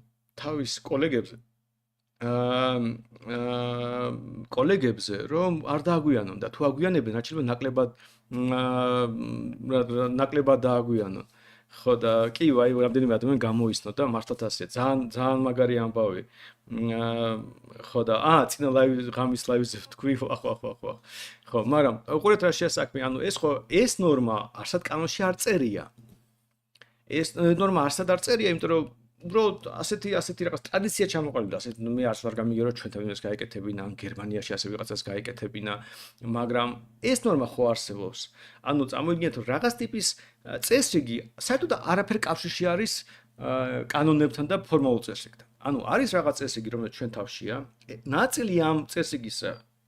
თავის კოლეგებზე, რომ არ დააგვიანონ და თუ აგვიანებენ, რაც შეიძლება ნაკლებად დააგვიანონ. ხო და კი, აი, რამდენიმე ადამიანი გამოიცნო და მართლაც ასეა, ძალიან მაგარი ამბავი. ხო და წინა ღამის ლაივზე თქვი, ხო. ხო, მაგრამ უყურეთ რა შეასაქმე, ანუ ეს ნორმა არსად კანონში არ წერია. ეს ნორმა არსად არ წერია, იმიტომ რომ უბრალოდ ასეთი რაღაც ტრადიცია ჩამოყალიბდა, ასეთ მე არც ვერ გამიგე რომ ჩვენ თავის გაიკეთებინა, ან გერმანიაში ასე ვიღაცას გაიკეთებინა, მაგრამ ეს ნორმა ხო არსებობს. ანუ წამოიდგინეთ რომ რაღაც ტიპის წესრიგი საერთოდ არაფერ კავშირში არის კანონებთან და ფორმალურ წესრიგთან. ანუ არის რაღაც წესრიგი, რომელიც ჩვენ თავშია, ნაწილი ამ წესრიგის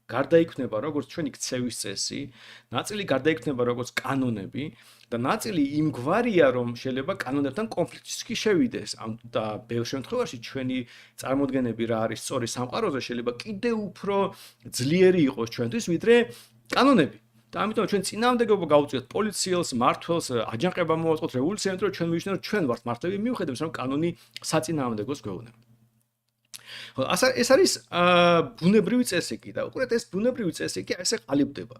გარდაიქმნება როგორც ჩვენი ქცევის წესი, ნაწილი გარდაიქმნება როგორც კანონები და ნაწილი იმგვარია, რომ შეიძლება კანონებთან კონფლიქტში კი შევიდეს. და ბევრ შემთხვევაში ჩვენი წარმოდგენები რა არის სწორი სამყაროზე შეიძლება კიდევ უფრო ძლიერი იყოს ჩვენთვის, ვიდრე კანონები. და ამიტომ ჩვენ წინააღმდეგობა გავუწიოთ პოლიციელს, მმართველს, აჯანყება მოვაწყოთ რევოლუცია, იმიტომ რომ ჩვენ მივიჩნევთ რომ ჩვენ ვართ მართლები, მიუხედავად რომ კანონი საწინააღმდეგოს გვეუბნება. ხო, ეს არის ბუნებრივი წესრიგი და უყურეთ ეს ბუნებრივი წესრიგი ესე ყალიბდება,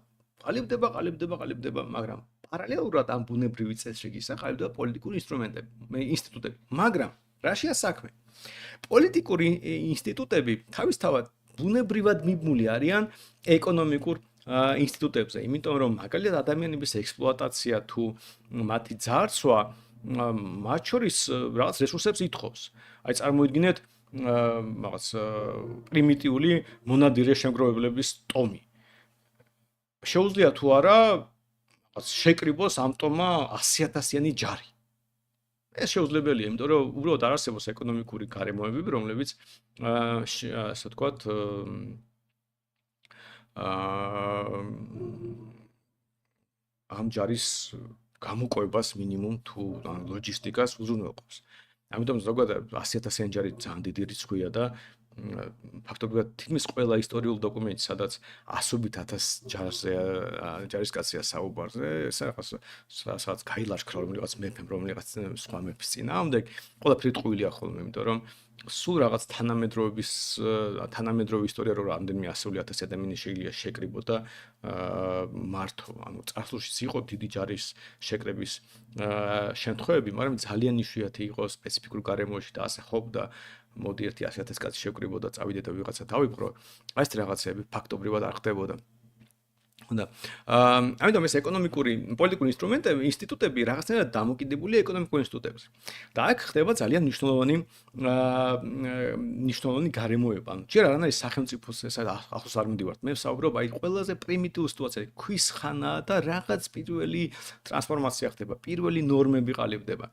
მაგრამ პარალელურად ამ ბუნებრივი წესრიგისა ყალიბდება პოლიტიკური ინსტიტუტები. მაგრამ რაშია საქმე? პოლიტიკური ინსტიტუტები თავისთავად ბუნებრივად მიბმული არიან ეკონომიკურ ინსტიტუტებზე, იმიტომ რომ მაგალითად ადამიანების ექსპლუატაცია თუ მათი ძარცვა მათ შორის რაღაც რესურსებს ითხოვს. აი წარმოიდგინეთ რაღაც პრიმიტიული მონადირე შემგროვებლების ტომი. შეუძლია თუ არა შეკრიბოს ამ ტომმა 100,000-იანი ჯარი. ეს შეუძლებელია, იმიტომ რომ უბრალოდ არ არსებობს ეკონომიკური გარემოებები, რომლებიც ასე ვთქვათ ამ ჯარის გამოყვებას მინიმუმ თუ ლოჯისტიკას უზრუნველყოფს. ამიტომ ზოგადად 100,000-იანი ჯარი ძალიან დიდი რიცხვია და ფაქტობრივად თითქმის ყველა ისტორიულ დოკუმენტი, სადაც ასობით 1000 ჯარისკაცია საუბარზე, ეს რაღაც გაილაშქრა რომელიღაც მეფემ, რომელიღაც სხვა მეფის წინააღმდეგ, ყველაფერი ტყუილია ხოლმე, იმიტომ რომ სულ რაღაც თანამედროვე ისტორია რო რამდენიმე ასეული 1000 ადამიანი შეიძლება შეკრიბოდა მართო, ანუ წარსულშიც იყო დიდი ჯარის შეკრების შემთხვევები, მაგრამ ძალიან იშვიათი იყო სპეციფიკურ გარემოში და ასე ყოფდა მოდი 100,000 კაცი შევკრიბოდა, წავიდე და ვიღაცა დავიპყრო. აი ეს რაღაცები ფაქტობრივად არ ხდებოდა. და ამიტომ ეს ეკონომიკური, პოლიტიკური ინსტიტუტები რაღაცნაირად დამოკიდებულია ეკონომიკურ ინსტიტუტებზე. და აქ ხდება ძალიან მნიშვნელოვანი გარემოება. ანუ ჯერ არანაირი სახელმწიფოს ესა ახლოს არ მივდივართ. მე ვსაუბრობ აი ყველაზე პრიმიტიული სიტუაცია, ქვის ხანაა და რაღაც პირველი ტრანსფორმაცია ხდება, პირველი ნორმები ყალიბდება.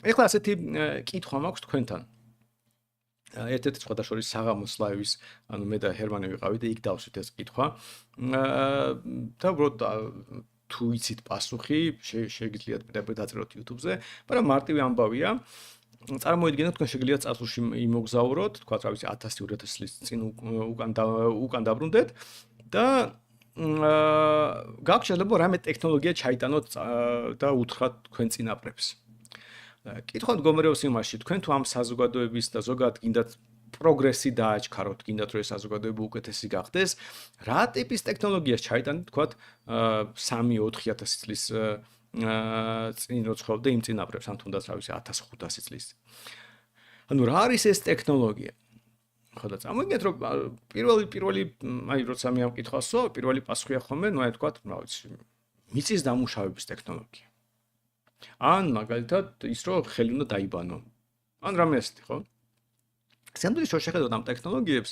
ეხლა ასეთი კითხვა მაქვს თქვენთან. ერთ-ერთი სხვადასხვა საღამოს ლაივის, ანუ მე და ჰერმანი ვიყავით და იქ დავსვით ეს კითხვა. და უბრალოდ თუ იცით პასუხი, შეგიძლიათ დაწეროთ YouTube-ზე, მაგრამ მარტივი ამბავია. წარმოიდგინეთ, თქვენ შეგიძლიათ წარსულში იმოგზაუროთ, თქვა რა ვიცი 1000-2000 წლის წინ უკან დაბრუნდეთ და გაქვთ შეიძლება რამე ტექნოლოგია ჩაიტანოთ და უთხრათ თქვენ წინაპრებს. კითხვა მდგომარეობს იმაში, თქვენ თუ ამ საზოგადოების და ზოგადად გინდათ პროგრესი დააჩქაროთ, გინდათ რომ ეს საზოგადოება უკეთესი გახდეს, რა ტიპის ტექნოლოგიას ჩაიტანეთ, თქვათ 3-4000 წლის წინ რო ცხოვრობდა იმ წინაპრებს, ან თუნდაც რა ვიცი 1500 წლის. ანუ რა არის ეს ტექნოლოგია? ხო და წამოიგეთ რომ პირველი აი როცა მე ამ კითხვას ვსვამ, პირველი პასუხია ხოლმე, ნუ აი თქვათ, რა ვიცი, მიწის დამუშავების ტექნოლოგია. ან მაგალითად ის რომ ხელი უნდა დაიბანო. ან რამე ასეთი, ხო? სამდროს რო შეხედოთ ამ ტექნოლოგიებს,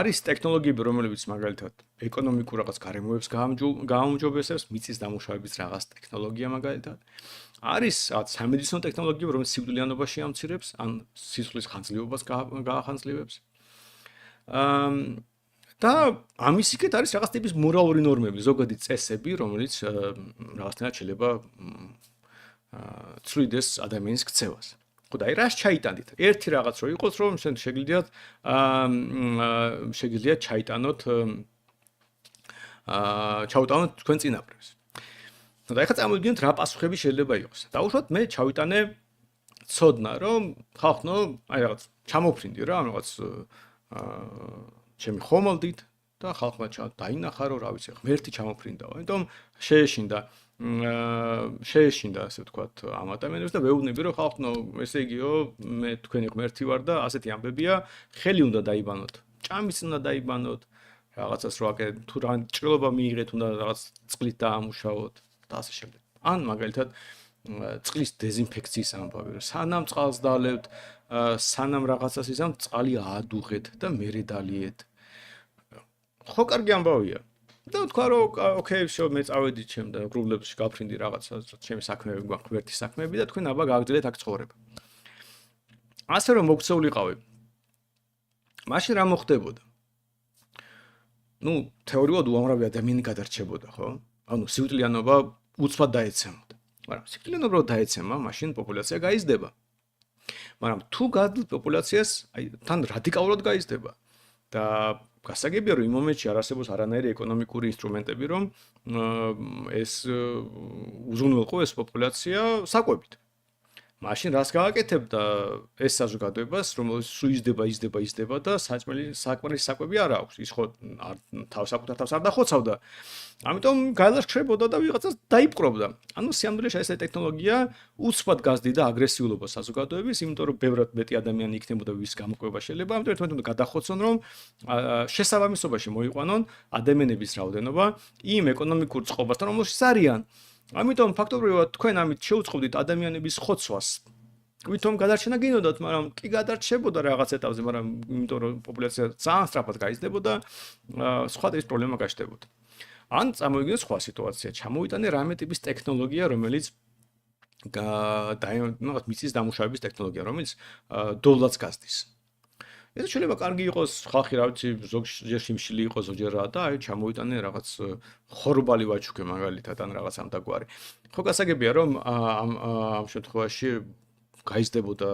არის ტექნოლოგიები, რომლებიც მაგალითად ეკონომიკურ რაღაც გარემოებს გააუმჯობესებს, მიწის დამუშავების რაღაც ტექნოლოგია მაგალითად. არის სამედიცინო ტექნოლოგიები, რომელიც სიკვდილიანობაში ამცირებს, ან სისხლის ხანძრიობას გაახანძრივებს. და ამის იქეთ არის რაღაც ტიპის მორალური ნორმები, ზოგადი წესები, რომელიც რაღაცნაირად შეიძლება ცვლიდეს ადამიანის ქცევას. ხო და აი რას ჩაიტანდით? ერთი რაღაც რო იყოს, რომ შეგიძლიათ ჩაიტანოთ ჩაუტანოთ თქვენ წინაპრებს. და ეხლა წამოვიდგინოთ რა პასუხები შეიძლება იყოს. დაუშვათ მე ჩავიტანე ცოდნა, რომ ხალხო, აი რაღაც ჩამოფრინდი რა, რაღაც ჩემი ხომალდით და ხალხმა დაინახა რომ რა ვიცი ღმერთი ჩამოფრინდაო. ამიტომ შეეშინდა ასე ვთქვათ ამ ადამიანებს და ვეუბნები რომ ხალხო ესე იგიო მე თქვენი ღმერთი ვარ და ასეთი ამბებია, ხელი უნდა დაიბანოთ, ჭამიც უნდა დაიბანოთ, რაღაცას რო აკეთეთ, თუ რა ჭრილობა მიიღეთ, უნდა რაღაც წყლით დაამუშავოთ და ასე შემდეგ. ან მაგალითად წყლის დეზინფექციის ამბავი, რომ სანამ წყალს დალევთ, სანამ რაღაცას ისამ წყალი აადუღეთ და მერე დალიეთ. ხო, კარგი ამბავია. და თქვა რომ ოკეი, всё, მე წავედი ჩემ და გრუბლებში გავფრინდი რაღაცა, ჩემი საქმეები გვაქვს, ღმერთის საქმეები და თქვენ აბა გააგრძელეთ აქ ცხოვრება. ასე რომ მოქცეულიყავი. მაშინ რა მოხდებოდა? ნუ, თეორიულად უამრავი ადამიანი გადარჩებოდა, ხო? ანუ სიკვდილიანობა უცბად დაეცემოდა. მაგრამ სიკვდილიანობა რო დაეცემა, მაშინ პოპულაცია გაიზრდება. მაგრამ თუ გადლ პოპულაციას, აი, თან რადიკალურად გაიზრდება. და გასაგებია რომ იმ მომენტში არ არსებობს არანაირი ეკონომიკური ინსტრუმენტები რომ ეს უზრუნველყო ეს პოპულაცია საკვებით. მაშინ რას გააკეთებ და ეს საზოგადოებას რომელიც იზრდება და საჭმელი საკვები არ აქვს. ის ხო თავსაკუთარ თავს არ დახოცავდა. ამიტომ გაილაშქრებოდა და ვიღაცას დაიპყრობდა. ანუ სიამოვნებაში ეს ტექნოლოგია უცბად გაზდიდა აგრესიულობას საზოგადოების, იმიტომ რომ ბევრად მეტი ადამიანი იქნებოდა ვის გამოკვება შეიძლება. ამიტომ ერთმანეთს უნდა გადახოცონ რომ შესაბამისობაში მოიყვანონ ადამიანების რაოდენობა იმ ეკონომიკურ წყობასთან რომელშიც არიან. ამიტომ ფაქტობრივად თქვენ ამით შეუწყობდით ადამიანების ხოცვას. ვითომ გადარჩენა გინდათ, მაგრამ კი გადარჩებოდა რაღაც ეტაპზე, მაგრამ იმიტომ რომ პოპულაცია ძალიან სწრაფად გაიზრდებოდა, სხვა ტიპის პრობლემა გაჩნდებოდა. ან წამოვიგდეთ სხვა სიტუაცია, ჩამოვიტანე რამე ტიპის ტექნოლოგია, რომელიც რაღაც მიწის დამუშავების ტექნოლოგია, რომელიც დოვლაც გაზდის. ეს შეიძლება კარგი იყოს, ხალხი რა ვიცი, ზოგჯერ შიმშილი იყოს, ზოგჯერ რა და აი ჩამოვიტანე რაღაც ხორბალი ვაჩუქე მაგალითად ან რაღაც ამდაგვარი. ხო გასაგებია რომ ამ შემთხვევაში გაიზრდებოდა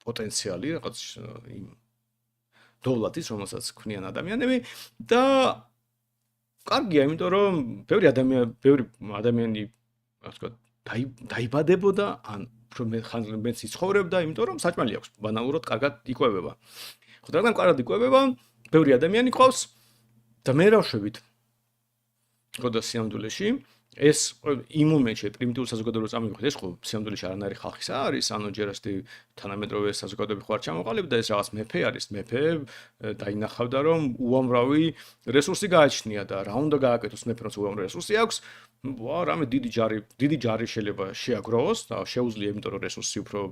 პოტენციალი, რაღაც იმ დოვლათის, რომელსაც ქმნიან ადამიანები და კარგია, იმიტომ რომ ბევრი ადამიანი, ასე ვთქვათ, დაიბადებოდა, ან უფრო მეც იცხოვრებდა, იმიტომ რომ საჭმელი აქვს, ბანალურად კარგად იკვებება. ხო, რადგან კარგად იკვებება, ბევრი ადამიანი ყავს და მე რავშვებით. ხო და სიამდვილეში ეს იმ მომენტში პრიმიტიულ საზოგადოებას წამივიღეთ, ეს ხო სიამდვილეში არანაირი ხალხისა არის, ანუ ჯერ ასეთი თანამედროვე საზოგადოები ხო არ ჩამოყალიბდა, ეს რაღაც მეფე არის, მეფე დაინახავდა რომ უამრავი რესურსი გააჩნია და რა უნდა გააკეთოს მეფე, რომ უამრავი რესურსი აქვს, რამე დიდი ჯარი შეიძლება შეაგროვოს და შეუძლია, იმიტომ რომ რესურსი უფრო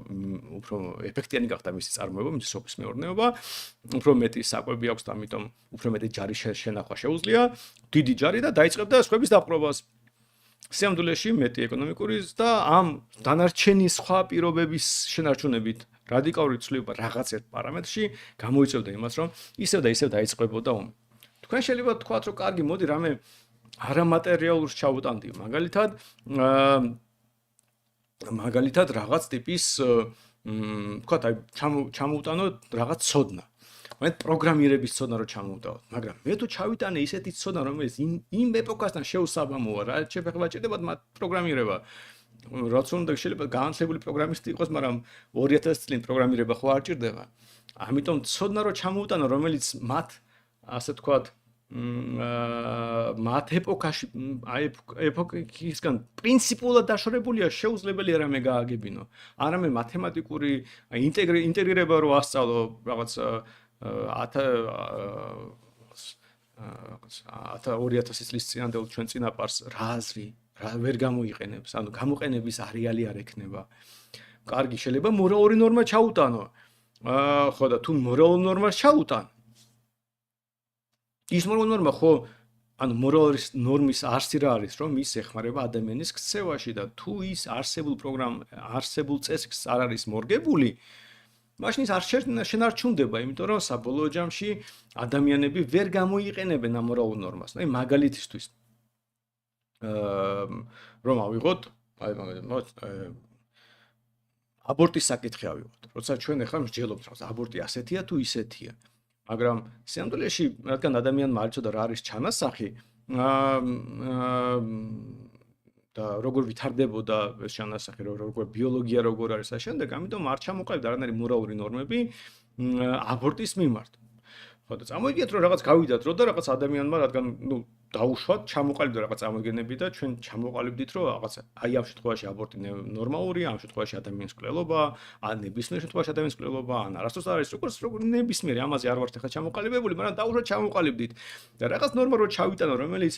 ეფექტიანი გახდა მისი წარმოება, მისი სოფლის მეურნეობა, უფრო მეტი საკვები აქვს და ამიტომ უფრო მეტი ჯარი შენახვა შეუძლია, დიდი ჯარი და დაიწყებდა სხვების დაპყრობას. სიამდვილეში მეტი ეკონომიკური და ამ დანარჩენი სხვა პირობების შენარჩუნებით რადიკალური ცვლილება რაღაც ერთ პარამეტრში გამოიწვევდა იმას, რომ ისევ და ისევ დაიწყებოდა ომი. თქვენ შეიძლება თქვათ, რომ კარგი, მოდი რამე არამატერიალურს ჩავუტანდი, მაგალითად რაღაც ტიპის თქვათ, აი ჩამოუტანოთ რაღაც ცოდნა. მე პროგრამირების ცოდნა რო ჩამოვდავთ, მაგრამ მე თუ ჩავიტანე ისეთი ცოდნა, რომელიც იმ ეპოქასთან შეუსაბამოა, რა შეფეხება ჭირდებათ მათ პროგრამირება. რაც უნდა შეიძლება განათლებული პროგრამისტი იყოს, მაგრამ 2000 წლით პროგრამირება ხო არ ჭირდება. ამიტომ ცოდნა რო ჩამოვუტანო, რომელიც მათ ასე თქვათ მათ ეპოქაში ეპოქისგან პრინციპულად დაშორებულია, შეუძლებელია რამე გააგებინო. არამე მათემატიკური ინტეგრირება რო ასწავლო რაღაც 2000 წლის წინანდელ ჩვენ წინაპარს რა აზრი რა ვერ გამოიყენებს, ანუ გამოყენების არეალი არ ექნება. კარგი, შეიძლება მორალური ნორმა ჩაუტანო. ხო და თუ მორალურ ნორმას ჩაუტან, ის მორალური ნორმა ხო, ანუ მორალის ნორმის არსი რა არის, რომ ის ეხმარება ადამიანის ქცევაში და თუ ის არსებულ წესს არ არის მორგებული, მაშინ ის არ შენარჩუნდება, იმიტომ რომ საბოლოო ჯამში ადამიანები ვერ გამოიყენებენ ამ მორალურ ნორმას. აი მაგალითისთვის რომ ავიღოთ, აი აბორტის საკითხი ავიღოთ. როცა ჩვენ ახლა მსჯელობთ, რომ აბორტი ასეთია თუ ისეთია. მაგრამ სიამდვილეში, რადგან ადამიანმა არ იცოდა რა არის ჩანასახი, და როგორ ვითარდებოდა ეს ჩანასახი, როგორ ბიოლოგია როგორ არის და შემდეგ, ამიტომ არ ჩამოყალიბდა არანაირი მორალური ნორმები აბორტის მიმართ. ხო და წამოიგეთ, რომ რაღაც გავიდათ, რომ და რაღაც ადამიანმა, რადგან დაუშვათ, ჩამოყალიბდა რაღაც წარმოდგენები და ჩვენ ჩამოყალიბდით, რომ რაღაც აი ამ შემთხვევაში აბორტი ნორმალურია, ამ შემთხვევაში ადამიანის მკვლელობა, ან ნებისმიერ შემთხვევაში ადამიანის მკვლელობა, ან არასდროს არ არის, როგორ ნებისმიერი, ამაზე არ ვართ ახლა ჩამოყალიბებული, მაგრამ დაუშვათ ჩამოყალიბდით. და რაღაც ნორმა რო ჩავიტანო, რომელიც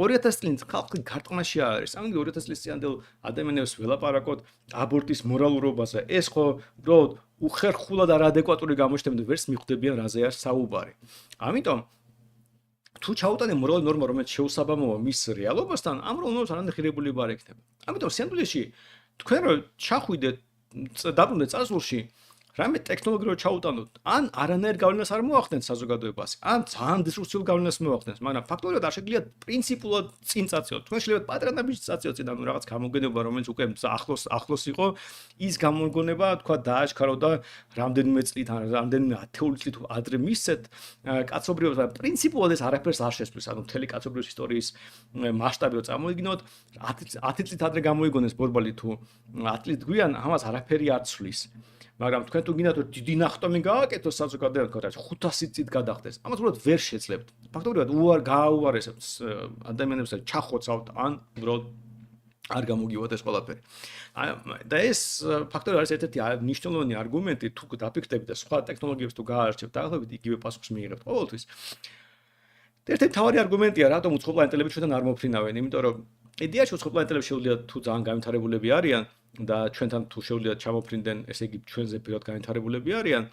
2000 წლით ხალხი გარტყმაში არის. ამიტომ 2000 წლის წინანდელ ადამიანებს ველაპარაკოთ აბორტის მორალურობაზე. ეს ხო უბრალოდ უხერხულად არ ადეკვატური გამოჩნდება, ვერც მიხვდებიან რაზე არის საუბარი. ამიტომ თუ ჩაუტანე მორალური ნორმა, რომელიც შეუსაბამოა მის რეალობასთან, ამ ნორმას არანახირებულება არ ექნება. ამიტომ სიამდვილეში თქვენ რო ჩახვიდეთ დაბრუნდეთ წარსულში, რამე ტექნოლოგია რო ჩაუტანოთ, ან არანაირ გავლენას არ მოახდენთ საზოგადოებას, ან ძალიან დისტრუქციულ გავლენას მოახდენთ, მაგრამ ფაქტობრივად არ შეგიძლიათ პრინციპულად წინ წაწიოთ. თქვენ შეიძლება პატრონაბიჯს წაწიოთ წინ, ანუ რაღაც გამოგონება, რომელიც უკვე ახლოს იყო, ის გამოგონება, თქვა დააშქარო და რამდენიმე წლით, ან რამდენიმე ათეული წლით ადრე მისცეთ კაცობრიობას, მაგრამ პრინციპულად ეს არაფერს არ შესწვლის, ანუ მთელი კაცობრიობის ისტორიის მასშტაბი რო წამოიგნოთ, 10 წლით ადრე გამოიგონეს ბორბალი თუ 10 წლით გვიან, ამას არაფერი არ ცვლის. მაგრამ თქვენ თუ გინდათ რომ დიდი ნახტომი გააკეთოს საზოგადოებაში 500 წით გადახდეს, ამას უბრალოდ ვერ შეძლებთ. ფაქტობრივად გააუარესებთ ადამიანებს ჩახოცავთ, ან უბრალოდ არ გამოგივათ ეს ყველაფერი. და ეს ფაქტობრივად არის ერთ-ერთი მნიშვნელოვანი არგუმენტი, თუ დაფიქრდებით და სხვა ტექნოლოგიებს თუ გაარჩევთ, დაახლოებით იგივე პასუხს მიიღებთ ყოველთვის. ერთ-ერთი მთავარი არგუმენტია, რატომ უცხოპლანეტელები ჩვენთან არ მოფრინავენ, იმიტომ რომ იდეაში უცხოპლანეტელები შეუძლიათ თუ ძალიან განვითარებულები არიან და ჩვენთან თუ შეუძლიათ ჩამოფრინდნენ, ესე იგი ჩვენზე პირად განვითარებულები არიან.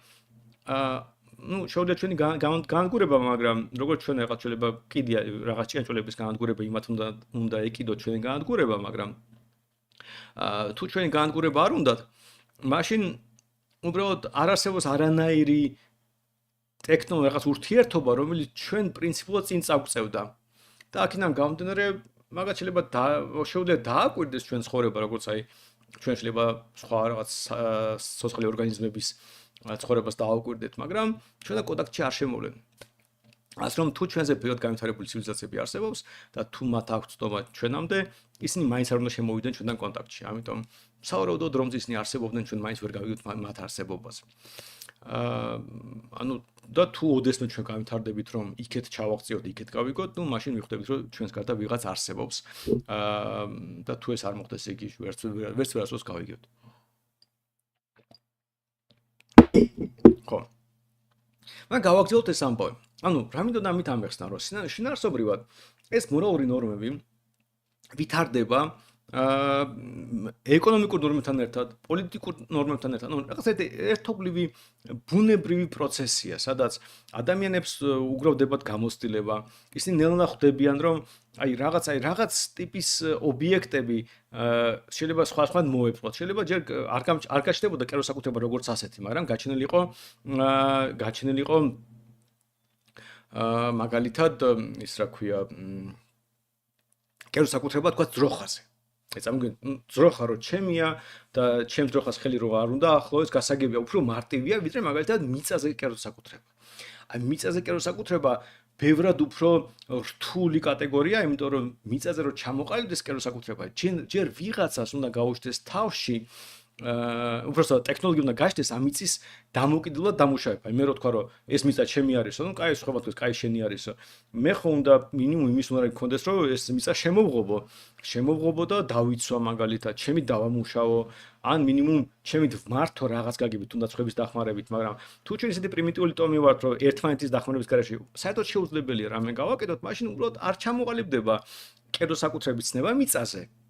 შეუძლიათ ჩვენი განადგურება, მაგრამ როგორც ჩვენ რაღაც შეიძლება კიდია რაღაც ჭიანჭველების განადგურება, იმათ უნდა ეკიდოთ ჩვენი განადგურება, მაგრამ თუ ჩვენი განადგურება არ უნდათ, მაშინ უბრალოდ არ არსებობს არანაირი ტექნოლოგია, რაღაც ურთიერთობა, რომელიც ჩვენ პრინციპულად წინ წაგვწევდა. და აქედან გამომდინარე, მაგათ შეიძლება შეუძლიათ დააკვირდეს ჩვენ ცხოვრება, როგორც აი ჩვენ შეიძლება სხვა რაღაც სოციალური ორგანიზმების ცხოვრებას დააუკვირდეთ, მაგრამ ჩვენ კონტაქტში არ შემოვლენ. ასე რომ თუ ჩვენზე პირად განვითარებული ცივილიზაციები არსებობს და თუ მათ აქვს ცნობა ჩვენამდე, ისინი მაინც არ უნდა შემოვიდნენ ჩვენთან კონტაქტში. ამიტომ სავარაუდოდ რომ ისინი არსებობდნენ, ჩვენ მაინც ვერ გავიგოთ მათ არსებობას. ანუ და თუ ოდესმე ჩვენ განვითარდებით, რომ იქეთ ჩავაღწიოთ, იქეთ გავიგოთ, ნუ მაშინ ვიხვდებით, რომ ჩვენს გარდა ვიღაც არსებობს. და თუ ეს არ მოხდეს, იგი ვერც ვერასდროს გავიგებთ. ხო. მაგრამ გავაგზავნოთ ეს ამბავი. ანუ რა მინდოდა ამით ამეხსნა, რომ შინაარსობრივად ეს მორალური ნორმები ვითარდება ეკონომიკურ ნორმებთან ერთად, პოლიტიკურ ნორმებთან ერთად, ანუ რაღაც ერთობლივი ბუნებრივი პროცესია, სადაც ადამიანებს უგროვდებათ გამოცდილება, ისინი ნელ-ნელა ხვდებიან, რომ რაღაც ტიპის ობიექტები შეიძლება სხვადასხვად მოეპყროთ. შეიძლება ჯერ არ გაჩნდებოდა კერო საკუთრება როგორც ასეთი, მაგრამ გაჩენილი იყო მაგალითად ის რა ქვია კერო საკუთრება თქვა ძროხაზე. ეს ამგენ ძროხა რო ჩემია და ჩემს ძროხას ხელი რო არ უნდა ახლოვეს, გასაგებია უფრო მარტივია, ვიდრე მაგალითად მიწაზე კერო საკუთრება. აი მიწაზე კერო საკუთრება ბევრად უფრო რთული კატეგორია, იმიტომ რომ მიწაზე რო ჩამოყალიბდეს კერო საკუთრება, ჯერ ვიღაცას უნდა გაუჩნდეს თავში უბრალოდ ტექნოლოგია უნდა გაჩნდეს ამ მიწის დამოკიდებლად დამუშავება. მე რო თქვა რომ ეს მიწა ჩემი არისო, ну კაი სხვა თქვა კაი შენი არისო. მე ხო უნდა მინიმუმ იმის უნდა გქონდეს რომ ეს მიწა შემოვღობო და დავიცვა მაგალითად, ჩემი დავამუშავო, ან მინიმუმ ჩემი ვმართო რაღაც გაგებით, თუნდაც ხვების დახმარებით, მაგრამ თუ ჩვენ ისეთი პრიმიტიული ტომი ვართ, რომ ერთმანეთის დახმარების გარეშე საერთოდ შეუძლებელია რამე გავაკეთოთ, მაშინ უბრალოდ არ ჩამოყალიბდება კერო საკუთრების ცნება მიწაზე.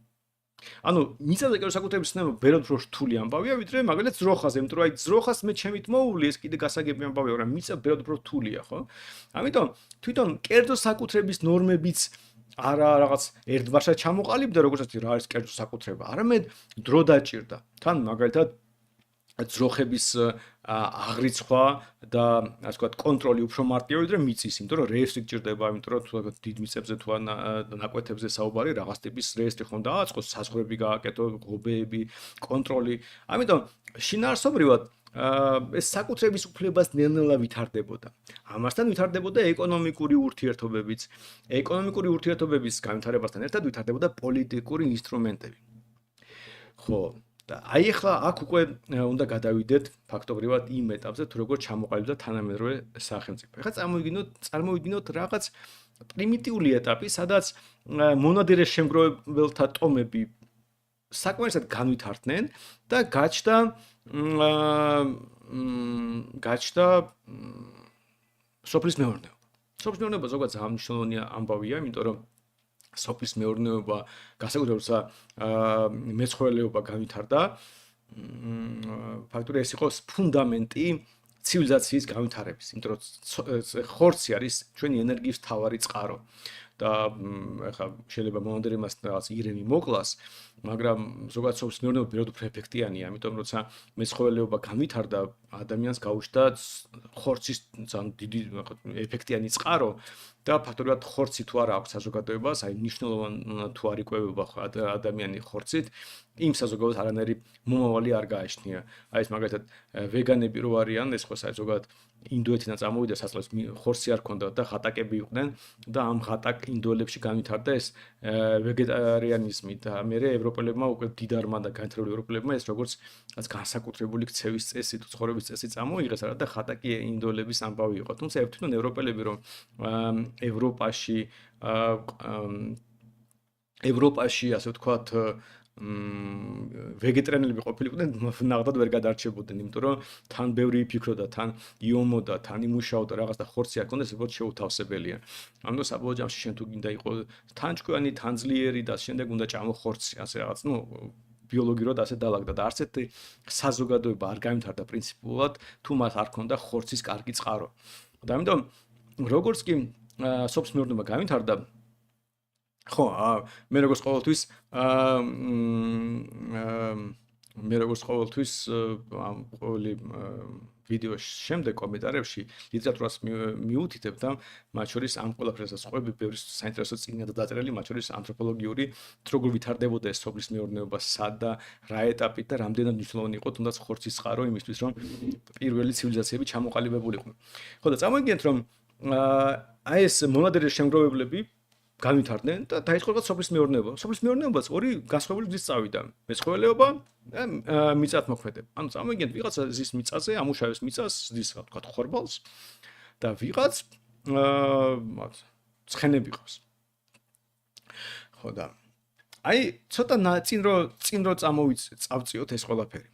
ანუ მიწაზე კერო საკუთრების ცნება ბევრად უფრო რთული ამბავია, ვიდრე მაგალითად ძროხაზე, იმიტომ რომ აი ძროხას მე ჩემით მოუვლი, ეს კიდე გასაგები ამბავია, მაგრამ მიწა ბევრად უფრო რთულია, ხო? ამიტომ თვითონ კერო საკუთრების ნორმებიც არა რაღაც ერთბაშად ჩამოყალიბდა, როგორც ასე რა არის კერო საკუთრება, არამედ დრო დაჭირდა. თან მაგალითად ძროხების აღრიცხვა და ასე ვთქვათ კონტროლი უფრო მარტივია ვიდრე მიწის, იმიტომ რომ რეესტრი გჭირდება, იმიტომ რომ თუ დიდ მიწებზე თუ ნაკვეთებზე საუბარი, რაღაც ტიპის რეესტრი ხომ დააწყოს, საზღვრები გააკეთო, ღობეები, კონტროლი. ამიტომ შინაარსობრივად ეს საკუთრების უფლებას ნელ-ნელა ვითარდებოდა. ამასთან ვითარდებოდა ეკონომიკური ურთიერთობებიც. ეკონომიკური ურთიერთობების განვითარებასთან ერთად ვითარდებოდა პოლიტიკური ინსტრუმენტები. ხო, და აი ახლა აქ უკვე უნდა გადავიდეთ ფაქტობრივად იმ ეტაპზე, თუ როგორ ჩამოყალიბდა თანამედროვე სახელმწიფო. ახლა წარმოვიდგინოთ რაღაც პრიმიტიული ეტაპი, სადაც მონადირე შემგროვებელთა ტომები საკმარისად განვითარდნენ და გაჩნდა სოფლის მეურნეობა. სოფლის მეურნეობა ზოგადად ძალიან მნიშვნელოვანი ამბავია, იმიტომ რომ სოფლის მეურნეობა განსაკუთრებით მეცხოველეობა განვითარდა. ფაქტობრივად ეს იყო ფუნდამენტი ცივილიზაციის განვითარების, იმიტომ რომ ხორცი არის ჩვენი ენერგიის მთავარი წყარო. და ახლა შეიძლება მონადირემას რაღაც ირემი მოკლას, მაგრამ ზოგადად სოფლის მეურნეობა ბევრად უფრო ეფექტიანია, ამიტომ როცა მეცხოველეობა განვითარდა, ადამიანს გაუჩნდა ხორცის ძალიან დიდი ეფექტიანი წყარო და ფაქტობრივად ხორცი თუ არა აქვს საზოგადოებას, აი მნიშვნელოვანი თუ არ იკვებება ადამიანი ხორცით, იმ საზოგადოებას არანაირი მომავალი არ გააჩნია. აი ეს მაგალითად ვეგანები რო არიან, ეს ხო ზოგადად ინდოეთიდან წამოვიდა სასწავლოს ხორცი არ ქონდა და ხატაკები იყვნენ და ამ ხატაკ ინდოელებში განვითარდა ეს ვეგეტარიანიზმი და მერე ევროპელებმა უკვე დიდარმა და განვითარებული ევროპელებმა ეს როგორც განსაკუთრებული ქცევის წესი თუ ცხოვრების წესი წამოიღეს არა და ხატაკი ინდოელების ამბავი იყო. თუმცა თვითონ ევროპელები რომ ევროპაში ასე ვთქვათ ვეგეტარიანელები ყოფილიყვნენ, ნახდად ვერ გადარჩებოდნენ, იმიტომ რომ თან ბევრი იფიქროდა, თან იომოდა, თან იმუშაოდა, რაღაც და ხორცი არ ქონდეს, უბრალოდ შეუთავსებელია. ამიტომ საბოლოო ჯამში შენ თუ გინდა იყო თან ჭკვიანი, თან ძლიერი და შემდეგ უნდა ჭამო ხორცი, ასე რაღაც, ბიოლოგიურად ასე დაალაგდა და არც ერთი საზოგადოება არ განვითარდა პრინციპულად, თუ მას არ ქონდა ხორცის კარგი წყარო. და ამიტომ როგორც კი სოფლის მეურნეობა განვითარდა, ხო, მე როგორც ყოველთვის ვიდეოს შემდეგ კომენტარებში ლიტერატურას მიუთითებ და მათ შორის ამ ყველაფერსაც ყვები ბევრი საინტერესო წიგნია დაწერილი, მათ შორის ანთროპოლოგიური როგორ ვითარდებოდა ეს სოფლის მეურნეობა, სად და რა ეტაპით და რამდენად მნიშვნელოვანი იყო თუნდაც ხორცის წყარო იმისთვის, რომ პირველი ცივილიზაციები ჩამოყალიბებულიყო. ხო და წამოიგინეთ, რომ აი ეს მონადირე შემგროვებლები განვითარდნენ და დაიწყო რაღაც სოფლის მეურნეობა. სოფლის მეურნეობაც ორი განსხვავებული გზით წავიდა. მეცხოველეობა და მიწათმოქმედება. ანუ წამოიგინეთ, ვიღაცა ზის მიწაზე, ამუშავებს მიწას, ზის რა თქვა ხორბალს და ვიღაც ცხენები ყავს. ხო და აი ცოტა წინ რო წავწიოთ ეს ყველაფერი.